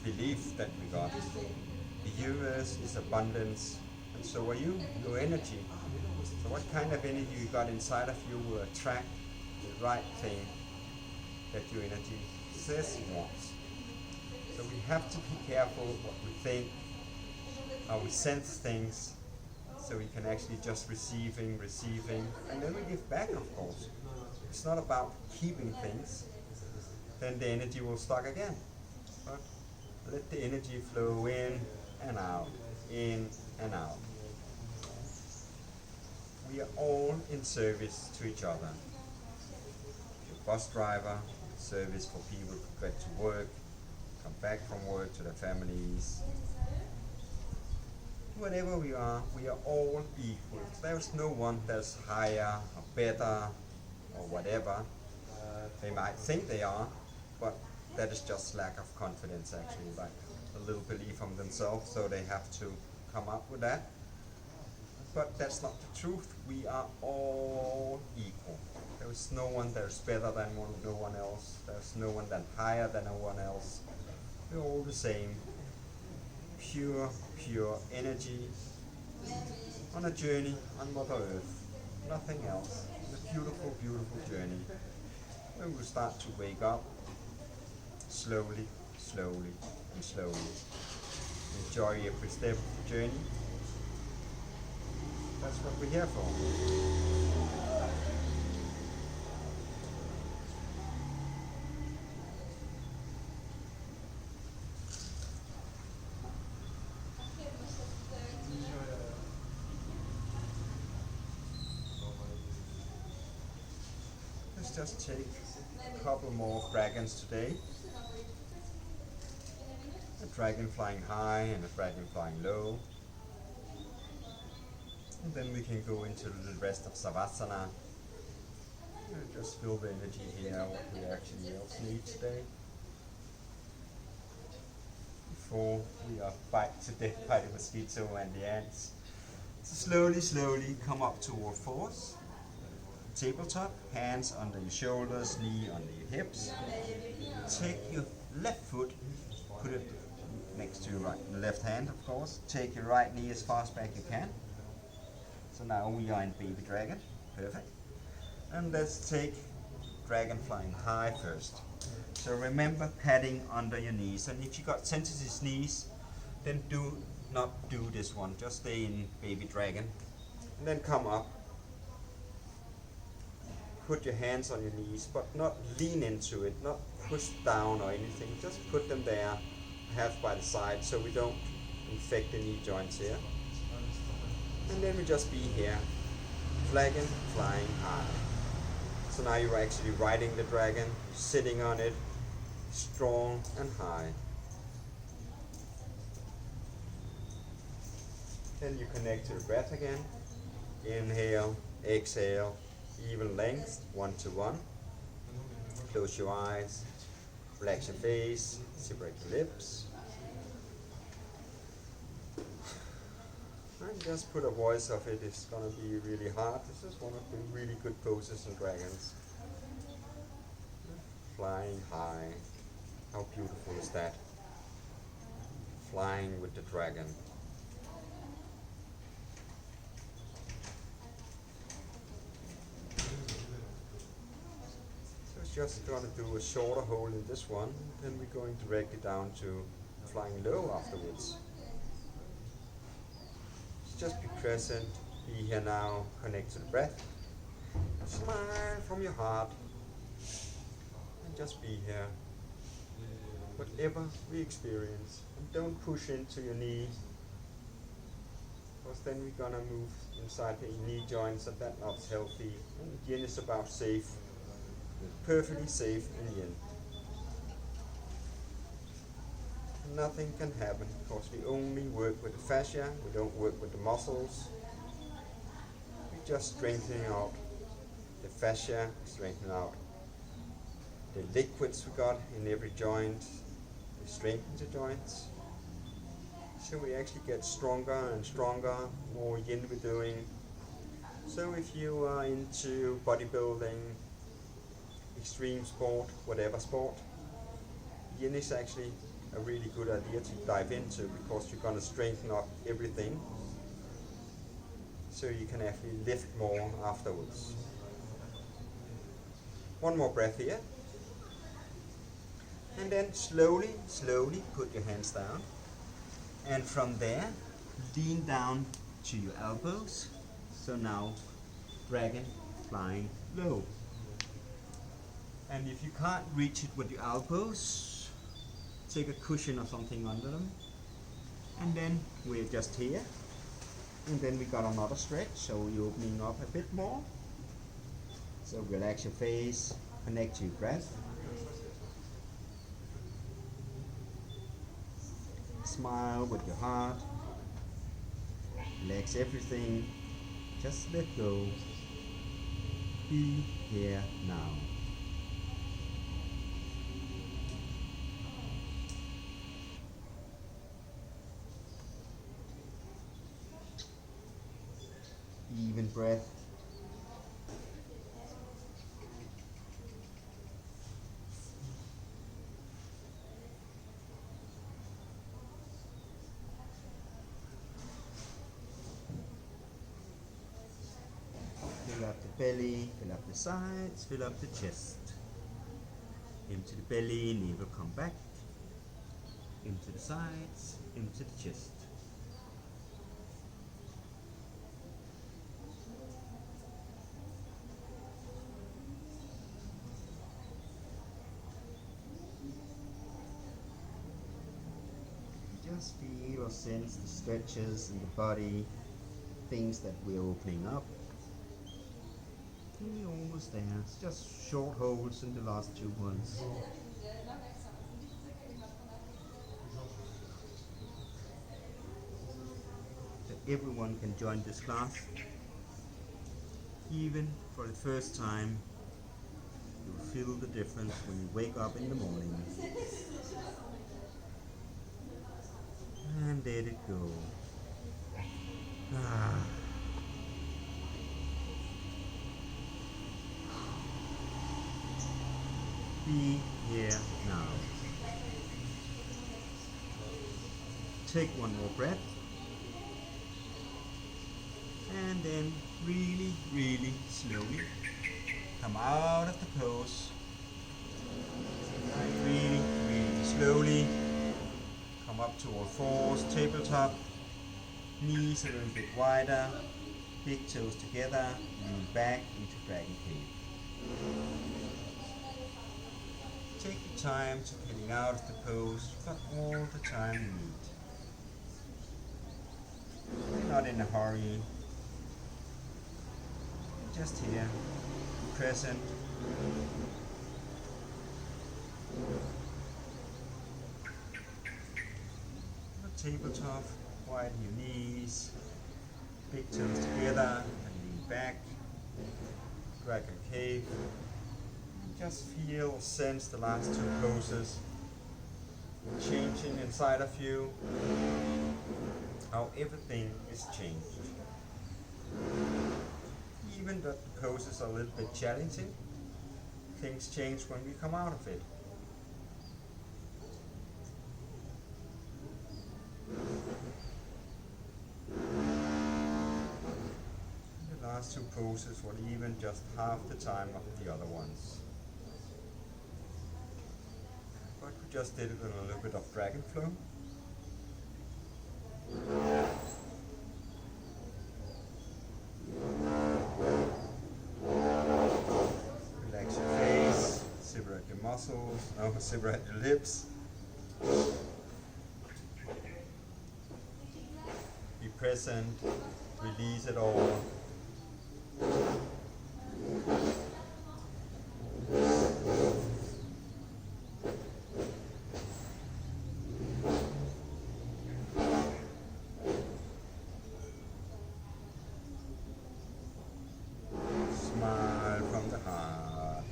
belief that we got. The universe is abundance, and so are you, your energy. So what kind of energy you got inside of you will attract the right thing that your energy says it wants. So we have to be careful what we think, how we sense things, so we can actually just receiving, and then we give back, of course. It's not about keeping things, then the energy will stuck again. But let the energy flow in and out, in and out. We are all in service to each other. The bus driver, service for people who get to work, come back from work to their families. Whatever we are all equal. There is no one that's higher or better or whatever. They might think they are, but that is just lack of confidence actually, like a little belief on themselves, so they have to come up with that. But that's not the truth. We are all equal. There is no one that is better than no one else. There's no one that higher than no one else. We're all the same. Pure energy on a journey on Mother Earth. Nothing else. A beautiful, beautiful journey. When we start to wake up slowly, slowly, and slowly. Enjoy every step of the journey. That's what we're here for. Let's just take a couple more dragons today. A dragon flying high and a dragon flying low. And then we can go into the rest of Savasana. Just feel the energy here, what we actually else need today. Before we are bite to death by the mosquito and the ants. So slowly come up to all fours. Tabletop, hands under your shoulders, knee under your hips. Take your left foot, put it next to your left hand, of course. Take your right knee as far back you can. So now we are in baby dragon. Perfect. And let's take dragon flying high first. So remember padding under your knees. And if you got sensitive knees, then do not do this one. Just stay in baby dragon. And then come up. Put your hands on your knees, but not lean into it, not push down or anything. Just put them there, half by the side, so we don't infect the knee joints here. And then we just be here. Dragon flying high. So now you're actually riding the dragon, sitting on it, strong and high. Then you connect to the breath again. Inhale, exhale, even length, 1 to 1. Close your eyes, relax your face, separate your lips. And just put a voice of it, it's going to be really hard. This is one of the really good poses in dragons. Flying high. How beautiful is that? Flying with the dragon. So it's just going to do a shorter hold in this one, then we're going directly down to flying low afterwards. Just be present, be here now, connect to the breath, smile from your heart, and just be here. Whatever we experience, and don't push into your knee, because then we're gonna move inside the knee joints, and that's not healthy. And yin is about safe, perfectly safe in yin. Nothing can happen because we only work with the fascia, we don't work with the muscles. We're just strengthening out the fascia, strengthening out the liquids we got in every joint. We strengthen the joints. So we actually get stronger and stronger, more yin we're doing. So if you are into bodybuilding, extreme sport, whatever sport, yin is actually a really good idea to dive into, because you're going to strengthen up everything so you can actually lift more afterwards. One more breath here, and then slowly put your hands down, and from there lean down to your elbows. So now dragon flying low, and if you can't reach it with your elbows, take a cushion or something under them, and then we're just here, and then we got another stretch, so you're opening up a bit more. So relax your face, connect to your breath, smile with your heart, relax everything, just let go, be here now. Even breath. Fill up the belly, fill up the sides, fill up the chest. Into the belly, navel come back. Into the sides, into the chest. Just feel or sense the stretches in the body, things that we're opening up. And we're almost there. It's just short holds in the last 2 ones. So everyone can join this class. Even for the first time, you'll feel the difference when you wake up in the morning. And let it go. Be here now. Take one more breath. And then really slowly come out of the pose. And really slowly come up to all fours, tabletop, knees a little bit wider, big toes together, lean back into dragon cave. Take your time to getting out of the pose, you've got all the time you need. We're not in a hurry. just here, present. The tabletop, widen your knees, big toes together, and lean back. Dragon cave. Just feel, sense the last two poses changing inside of you, how everything is changed. Even though the poses are a little bit challenging, things change when we come out of it. The last two poses were even just half the time of the other ones. But we just did it with a little bit of dragon flow. Relax your face, separate your muscles, separate your lips. Be present, release it all. Smile from the heart.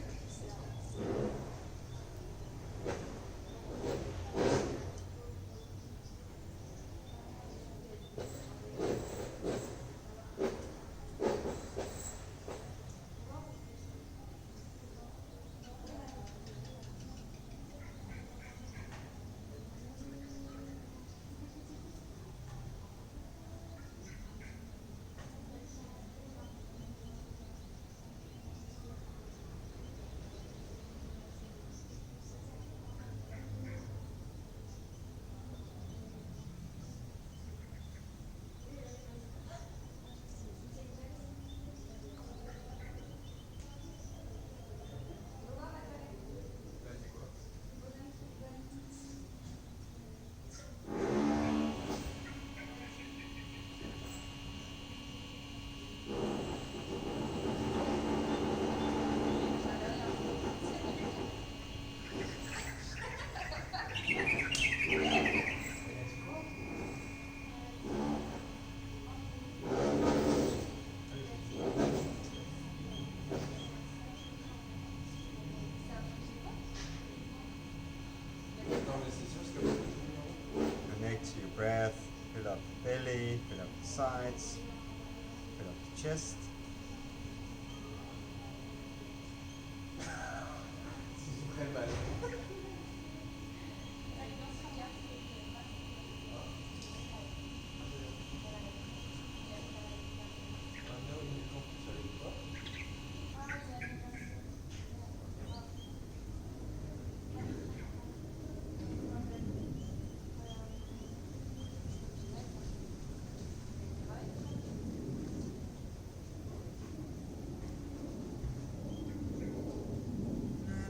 Connect to your breath, fill up the belly, fill up the sides, fill up the chest.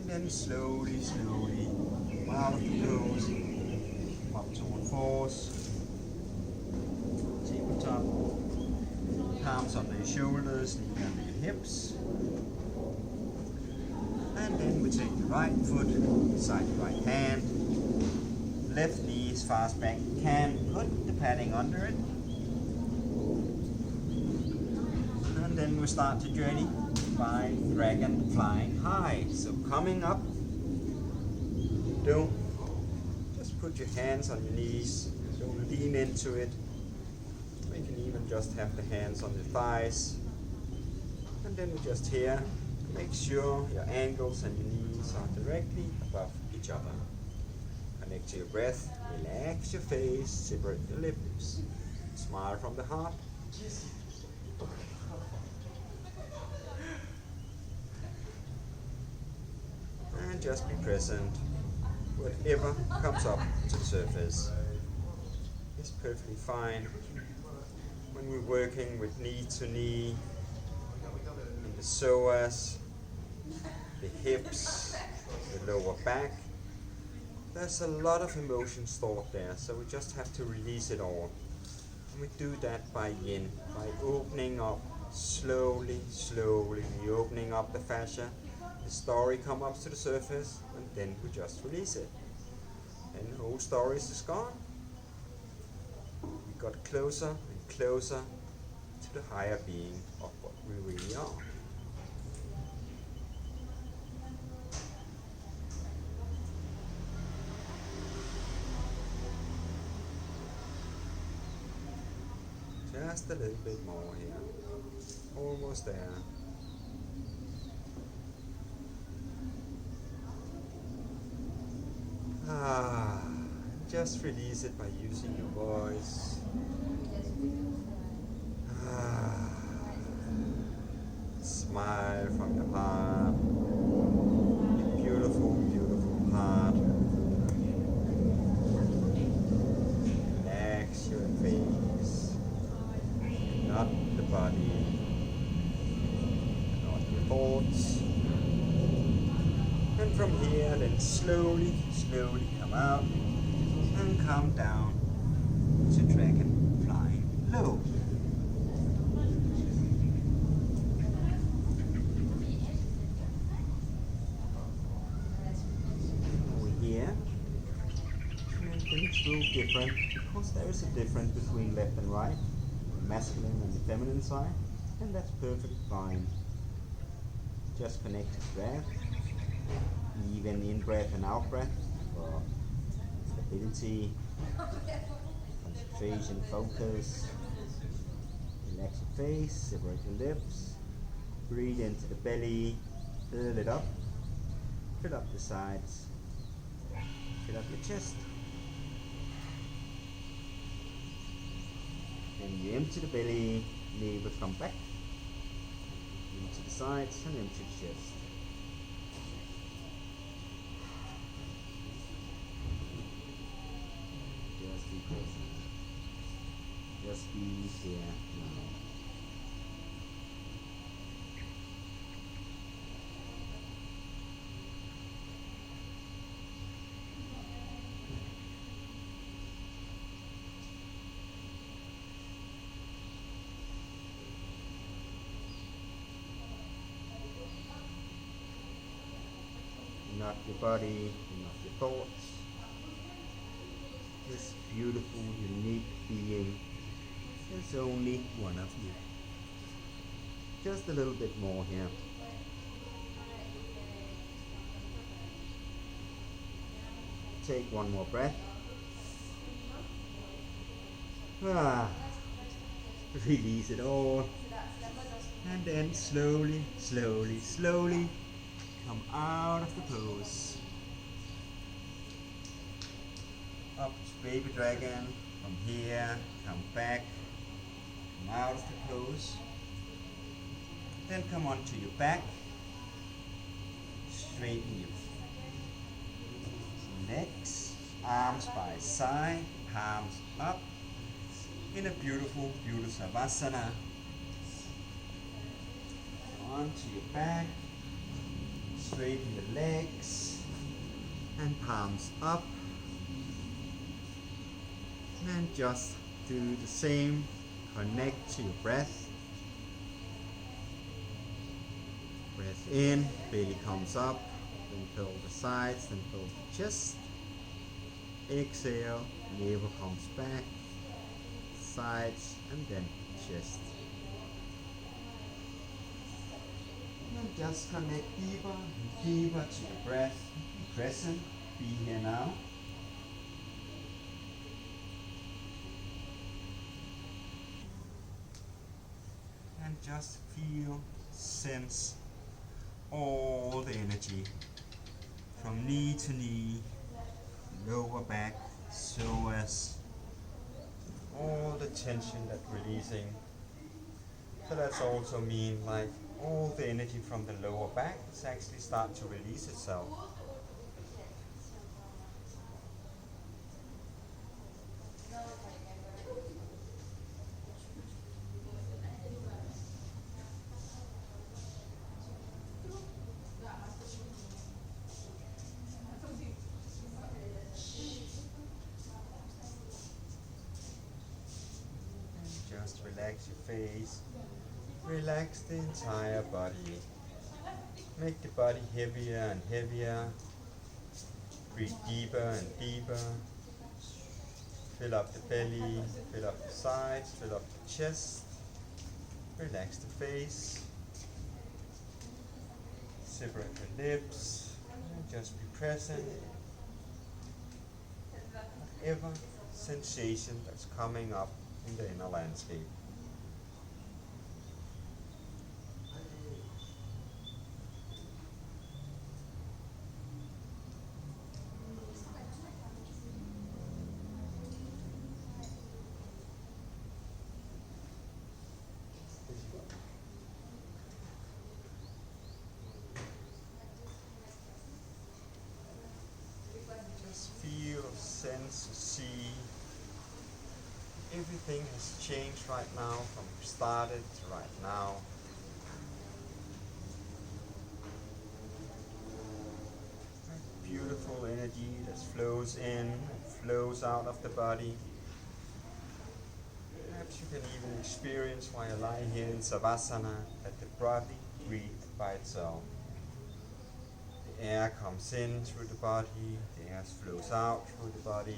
And then slowly, slowly, out of the pose, up to one force, tabletop, palms under your shoulders, knee under your hips. And then we take the right foot beside the right hand, left knee as far as back you can, put the padding under it. And then we start the journey by dragon flying high. So coming up, don't just put your hands on your knees, don't lean into it. You can even just have the hands on the thighs. And then we just here, make sure your ankles and your knees are directly above each other. Connect to your breath, relax your face, separate your lips. Smile from the heart. And just be present. Whatever comes up to the surface is perfectly fine. When we're working with knee to knee, in the psoas, the hips, the lower back, there's a lot of emotions stored there, so we just have to release it all. And we do that by yin, by opening up Slowly, slowly opening up the fascia. The story comes up to the surface, and then we just release it. And the whole story is gone. We got closer and closer to the higher being of what we really are. Just a little bit more here. Almost there. Just release it by using your voice. Smile from your heart. Beautiful, beautiful heart. Relax your face. Not the body. Not your thoughts. And from here, then slowly, slowly come out and come down to dragon flying low. Over here, and things will different because there is a difference between left and right, the masculine and the feminine side, and that's perfectly fine. Just connect to breath. Even in-breath and out-breath for stability, concentration, focus. Relax your face, separate your lips, breathe into the belly, fill it up, fill up the sides, fill up your chest. Then you empty the belly, navel come back, empty the sides and empty the chest. Just be here now. Not your body, not your thoughts. This beautiful, unique being. There's only one of you. Just a little bit more here. Take one more breath. Release it all. And then slowly, slowly, slowly come out of the pose. Up to baby dragon. From here, come back. Come out of the pose. Then come onto your back. Straighten your legs. Arms by side. Palms up. In a beautiful, beautiful Savasana. Onto your back. Straighten the legs. And palms up. And just do the same. Connect to your breath. Breath in, belly comes up, then fill the sides, then fill the chest. Exhale, navel comes back, sides, and then chest. And just connect deeper and deeper to your breath. Be present, be here now. And just feel, sense all the energy from knee to knee, lower back, psoas, all the tension that's releasing. So that's also mean like all the energy from the lower back is actually start to release itself. Just relax your face, Relax the entire body. Make the body heavier and heavier. Breathe deeper and deeper. Fill up the belly, fill up the sides, fill up the chest. Relax the face. Separate the lips. And just be present. Whatever sensation that's coming up in the inner landscape. Just feel, sense, see. Everything has changed right now from started to right now. Beautiful energy that flows in and flows out of the body. Perhaps you can even experience while you lie here in Savasana that the body breathes by itself. The air comes in through the body, the air flows out through the body.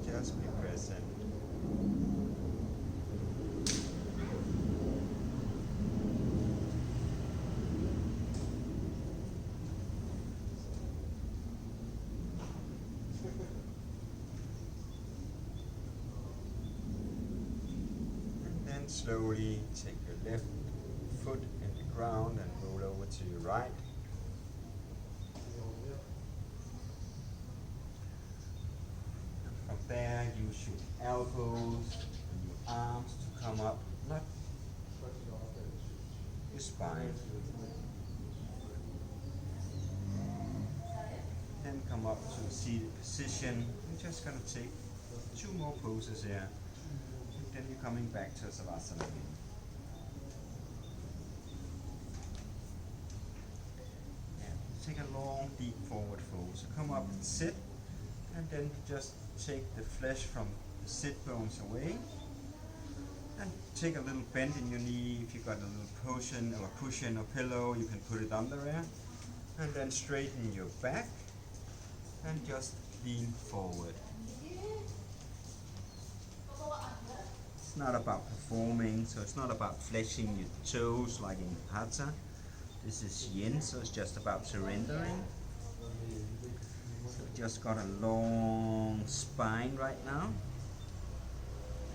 Just be present. And then slowly take your left foot in the ground and roll over to your right. From there, use your elbows and your arms to come up, not your spine. Then come up to a seated position. You're just going to take 2 more poses here. And then you're coming back to Savasana again. Yeah. Take a long, deep forward fold. So come up and sit, and then just take the flesh from the sit bones away. And take a little bend in your knee. If you've got a little cushion or pillow, you can put it under there. And then straighten your back and just lean forward. It's not about performing, so it's not about flexing your toes like in Hatha. This is Yin, so it's just about surrendering. So just got a long spine right now,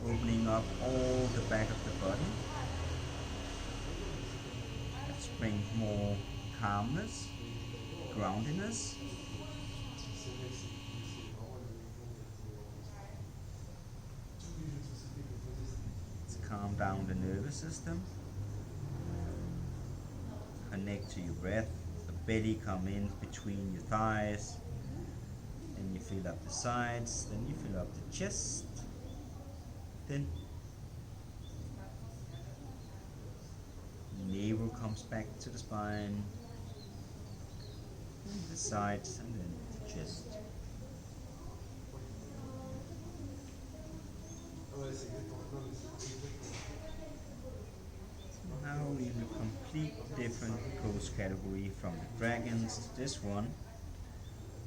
opening up all the back of the body. Let's bring more calmness, groundedness. Let's calm down the nervous system. Connect to your breath. The belly come in between your thighs. Then you fill up the sides. Then you fill up the chest. Then the navel comes back to the spine. And the sides and then the chest. Now we're in a complete different pose category from the dragons to this one.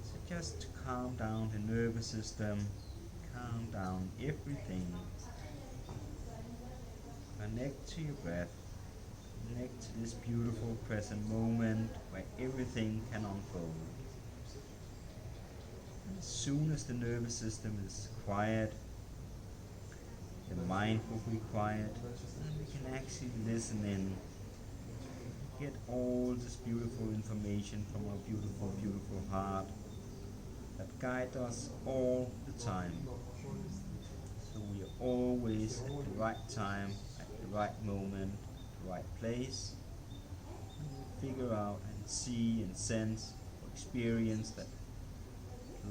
It's just to calm down the nervous system, calm down everything. Connect to your breath, connect to this beautiful present moment where everything can unfold. As soon as the nervous system is quiet, the mind will be quiet, and we can actually listen in, get all this beautiful information from our beautiful, beautiful heart that guides us all the time. So we are always at the right time, at the right moment, the right place, and we figure out and see and sense or experience that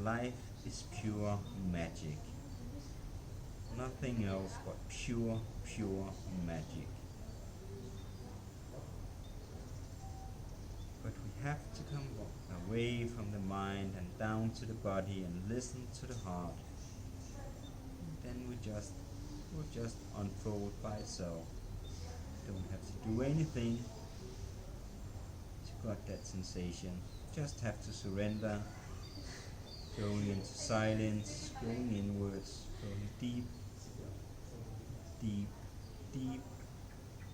life is pure magic. Nothing else but pure, pure magic. But we have to come away from the mind and down to the body and listen to the heart. And then will just unfold by itself. Don't have to do anything to got that sensation. Just have to surrender, going into silence, going inwards, going deep, deep, deep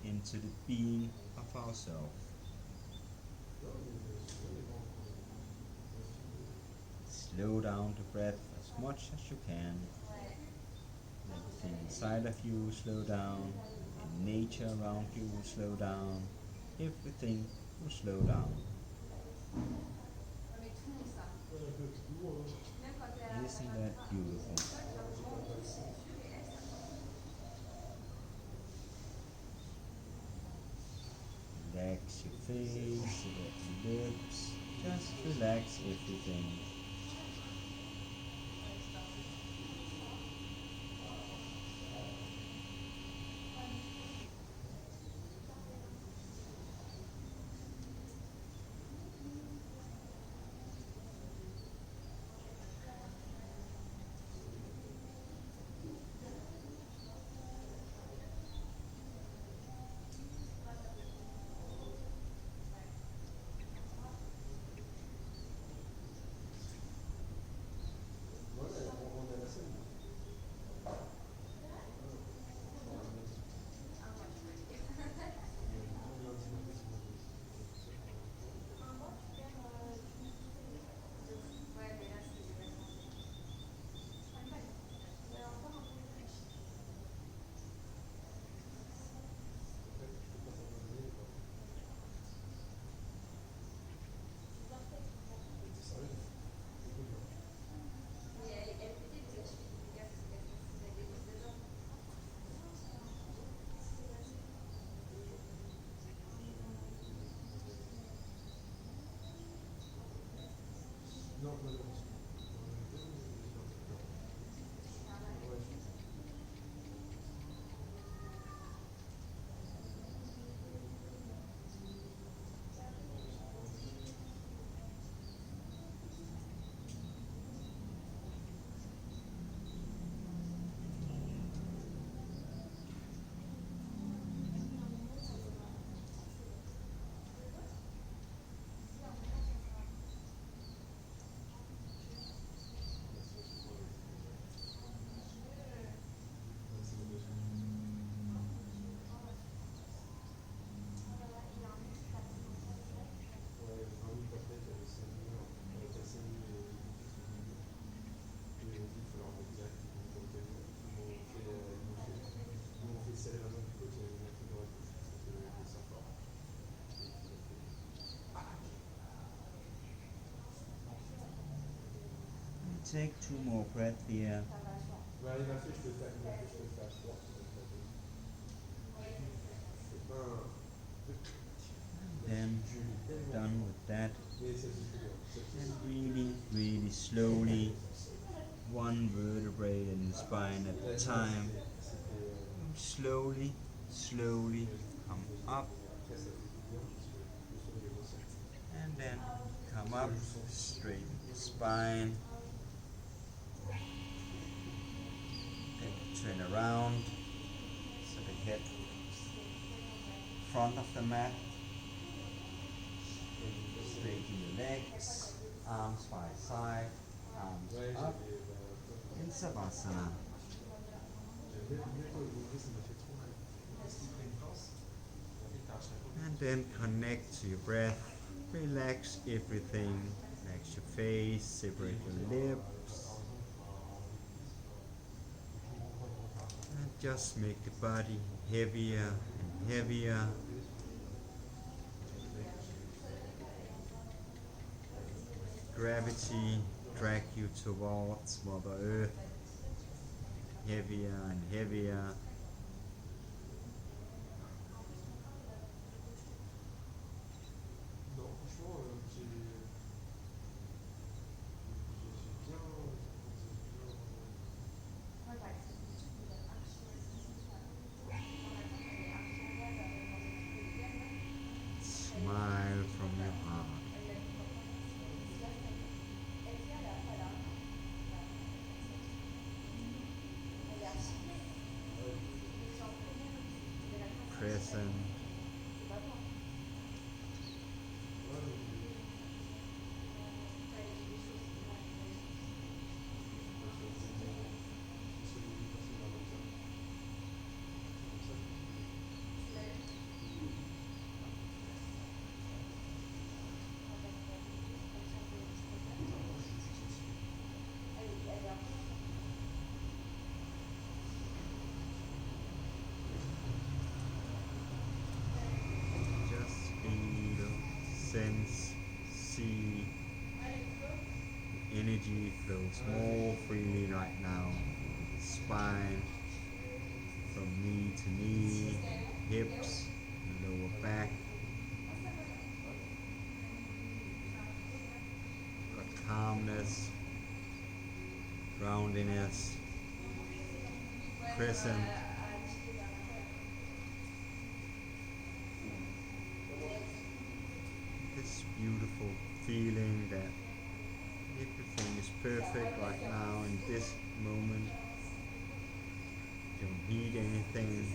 into the being of ourselves. Slow down the breath as much as you can. Everything inside of you will slow down, and nature around you will slow down, everything will slow down. Isn't that beautiful? Relax your face, relax your lips, just relax everything. Take 2 more breaths here. Then, done with that, and really, really slowly, one vertebrae in the spine at a time, slowly, slowly come up, and then come up, straighten the spine, then turn around, so the head front of the mat, straighten the legs, arms by side, arms up, in Savasana. And then connect to your breath, relax everything, relax your face, separate your lips, and just make the body heavier and heavier. Gravity drag you towards Mother Earth, heavier and heavier. Smile from your heart. Present. Sense, see, energy flows more freely right now. Spine, from knee to knee, hips, lower back. Got calmness, groundiness, present. This beautiful feeling that everything is perfect right now in this moment. You don't need anything.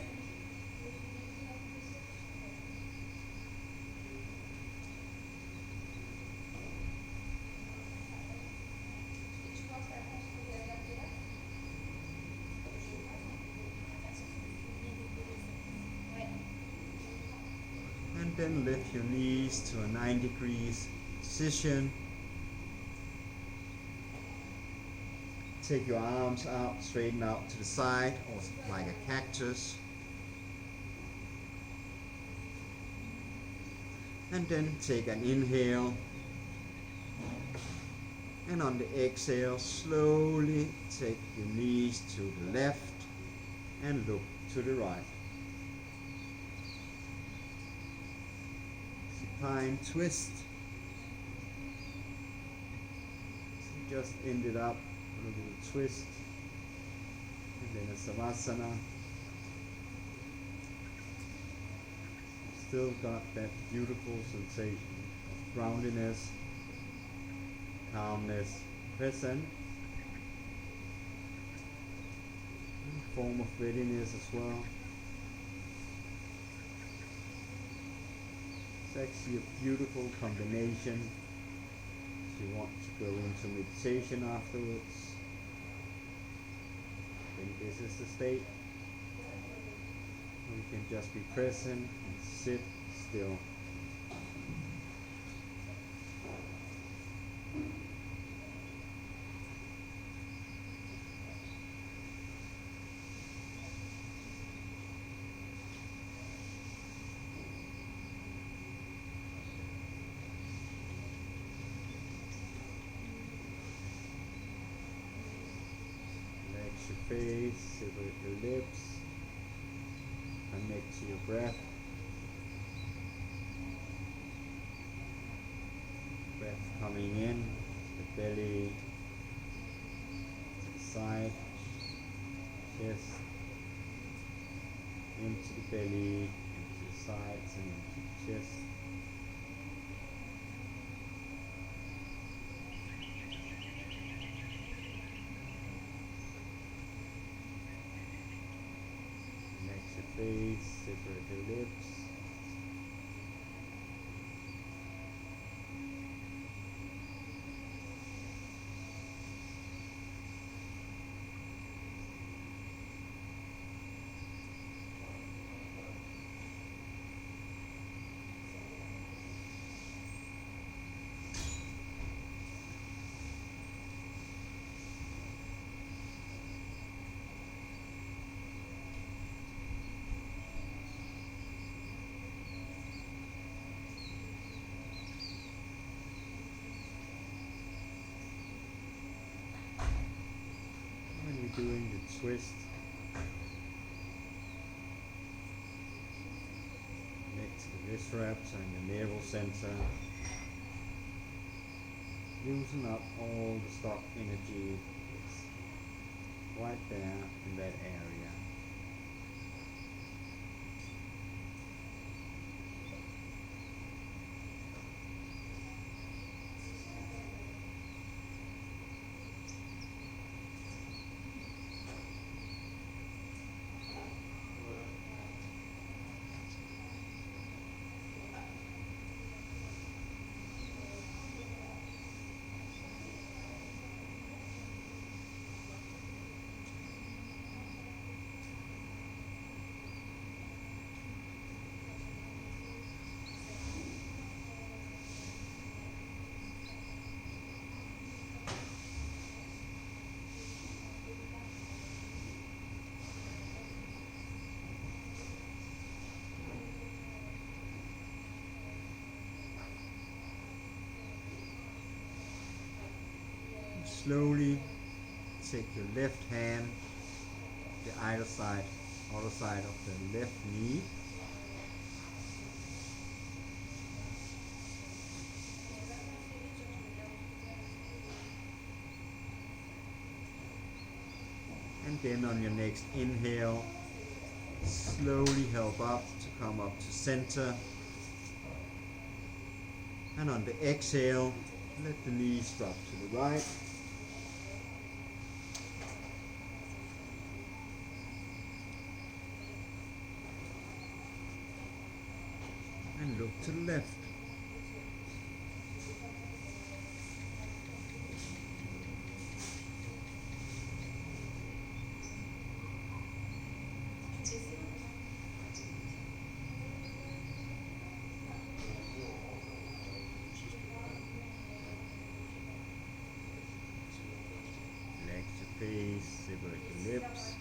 And then lift your knees to a 90 degrees position. Take your arms out, straighten out to the side, or like a cactus. And then take an inhale. And on the exhale, slowly take your knees to the left and look to the right. Supine twist. Just ended up with a little twist. And then a Savasana. Still got that beautiful sensation of groundiness, calmness, present. Form of readiness as well. It's actually a beautiful combination. If you want to go into meditation afterwards, then this is the state. We can just be present and sit still. Relax your face, separate your lips. Connect to your breath. Breath coming in, the belly to the side, chest, into the belly, into the sides and into the chest. Face, separate your lips. doing the twist next to the visceraptor in the nerval center, using up all the stock energy right there in that area. Slowly take your left hand, the other side of the left knee, and then on your next inhale, slowly help up to come up to center, and on the exhale, let the knees drop to the right. And look to the left. Relax your face, separate your lips.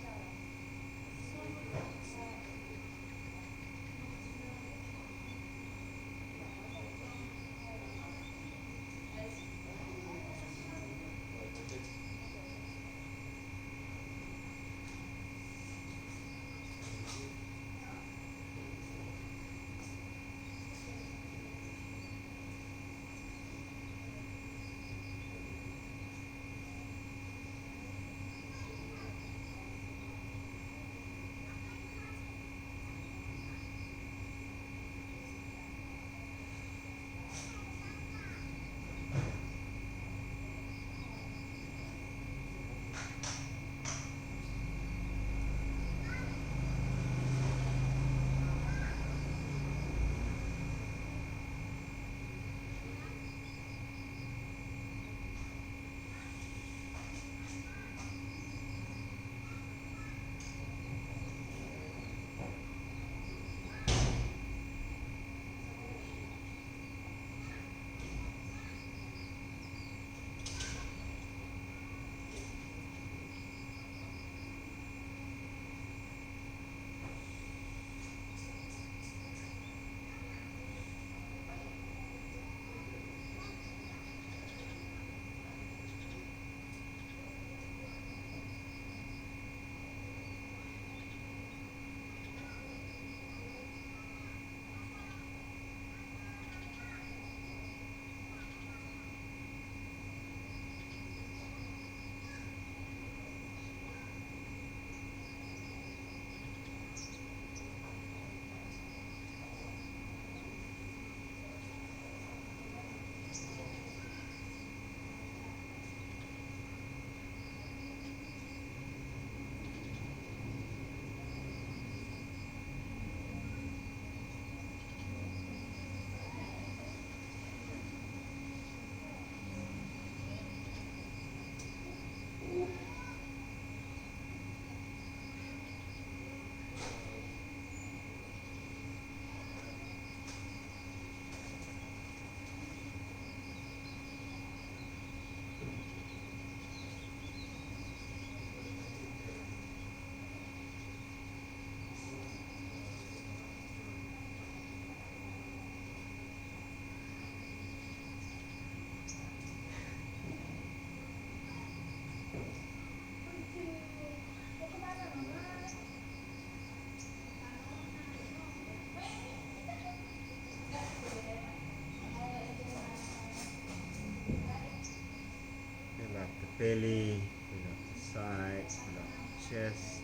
belly, fill up the sides, fill up the chest.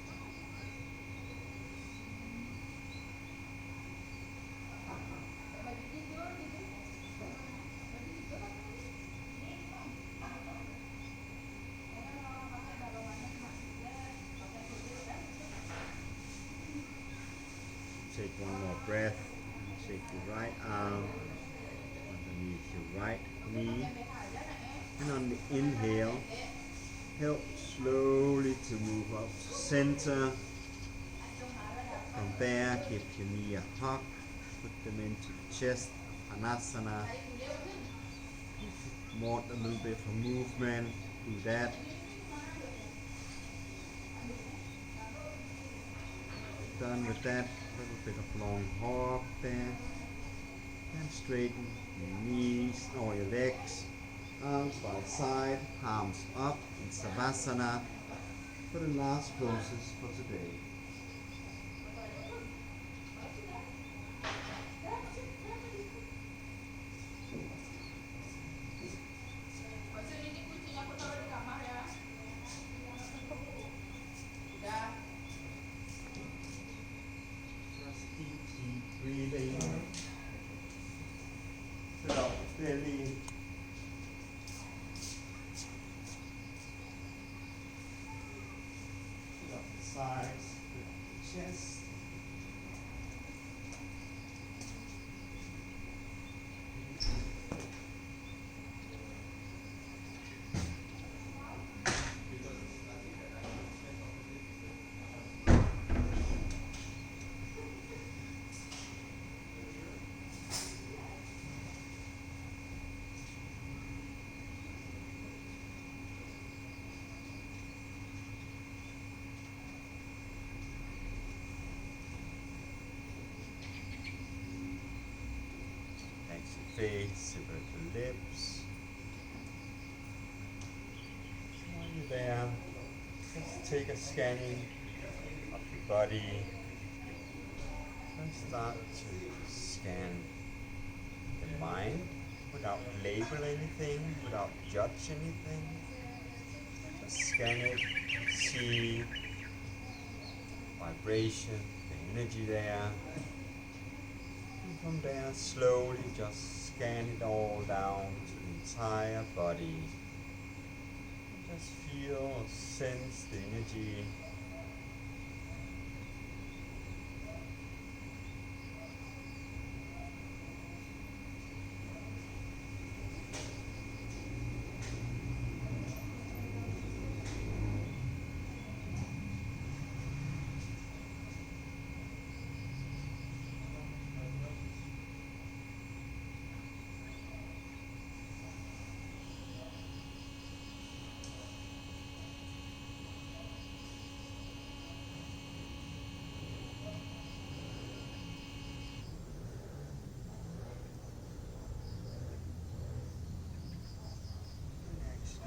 Take one more breath. Shake your right arm underneath your right knee. And on the inhale, help slowly to move up to center. From there, give your knee a hug. Put them into the chest, Anasana. If you want a little bit of movement, do that. Done with that, a little bit of long hop there. And straighten your knees or your legs. Arms by side, palms up in Savasana for the last poses for today. Just keep breathing. Fill up the belly. Fill up the sides, fill up the chest. Face, separate the lips. While you're there, just take a scanning of your body and start to scan the mind without label anything, without judge anything. Just scan it, see vibration, the energy there. And from there, slowly just scan it all down to the entire body. Just feel or sense the energy.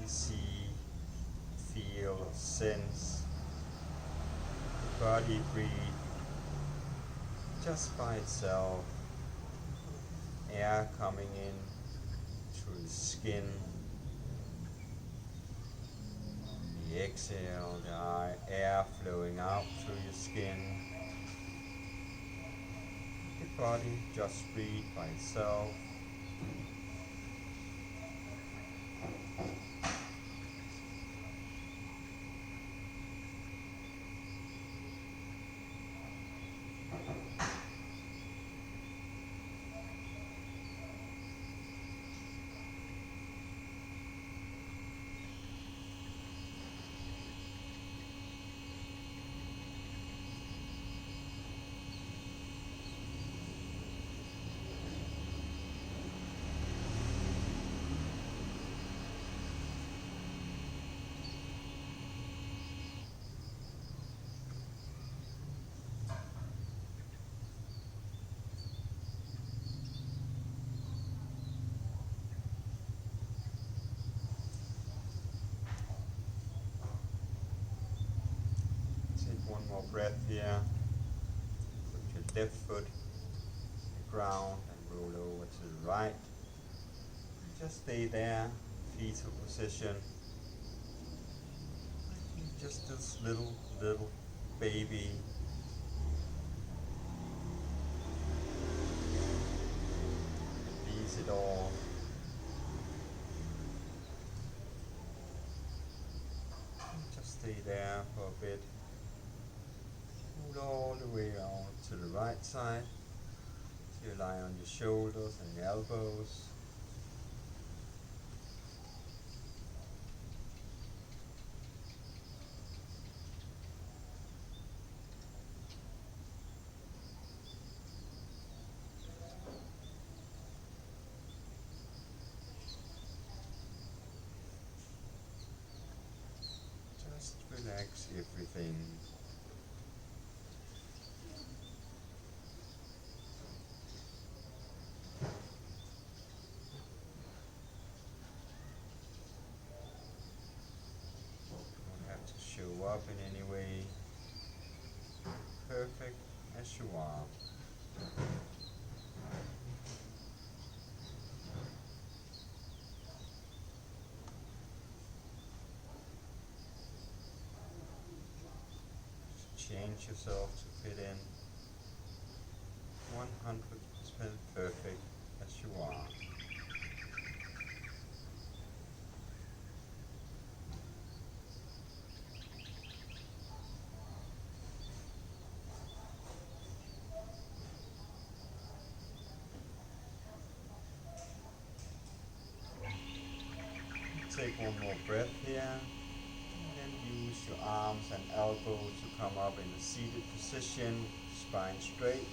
See, feel, sense the body breathe just by itself, air coming in through the skin, the exhale, the air flowing out through your skin, the body just breathe by itself. One more breath here. Put your left foot on the ground and roll over to the right. Just stay there, fetal position. just this little baby. Release it all. Just stay there for a bit. Move all the way out to the right side. So you lie on your shoulders and your elbows. Just relax everything. Don't have to show up in any way. Perfect as you are. Change yourself to fit in 100% perfect as you are. Take one more breath here. And use your arms and elbows to come up in a seated position, spine straight.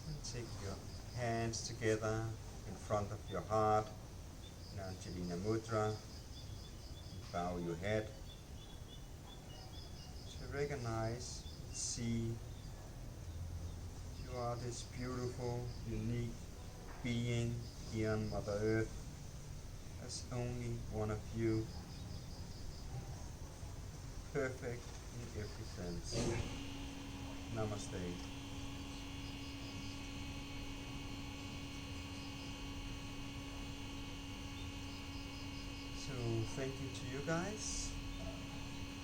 And take your hands together in front of your heart in Angelina Mudra. And bow your head to recognize, see you are this beautiful, unique being here on Mother Earth. There's only one of you, perfect in every sense. Namaste. So thank you to you guys.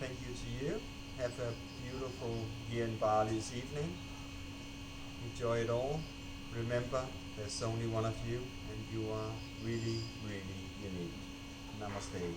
Thank you to you. Have a beautiful year in Bali this evening. Enjoy it all. Remember, there's only one of you and you are really, really unique. Namaste.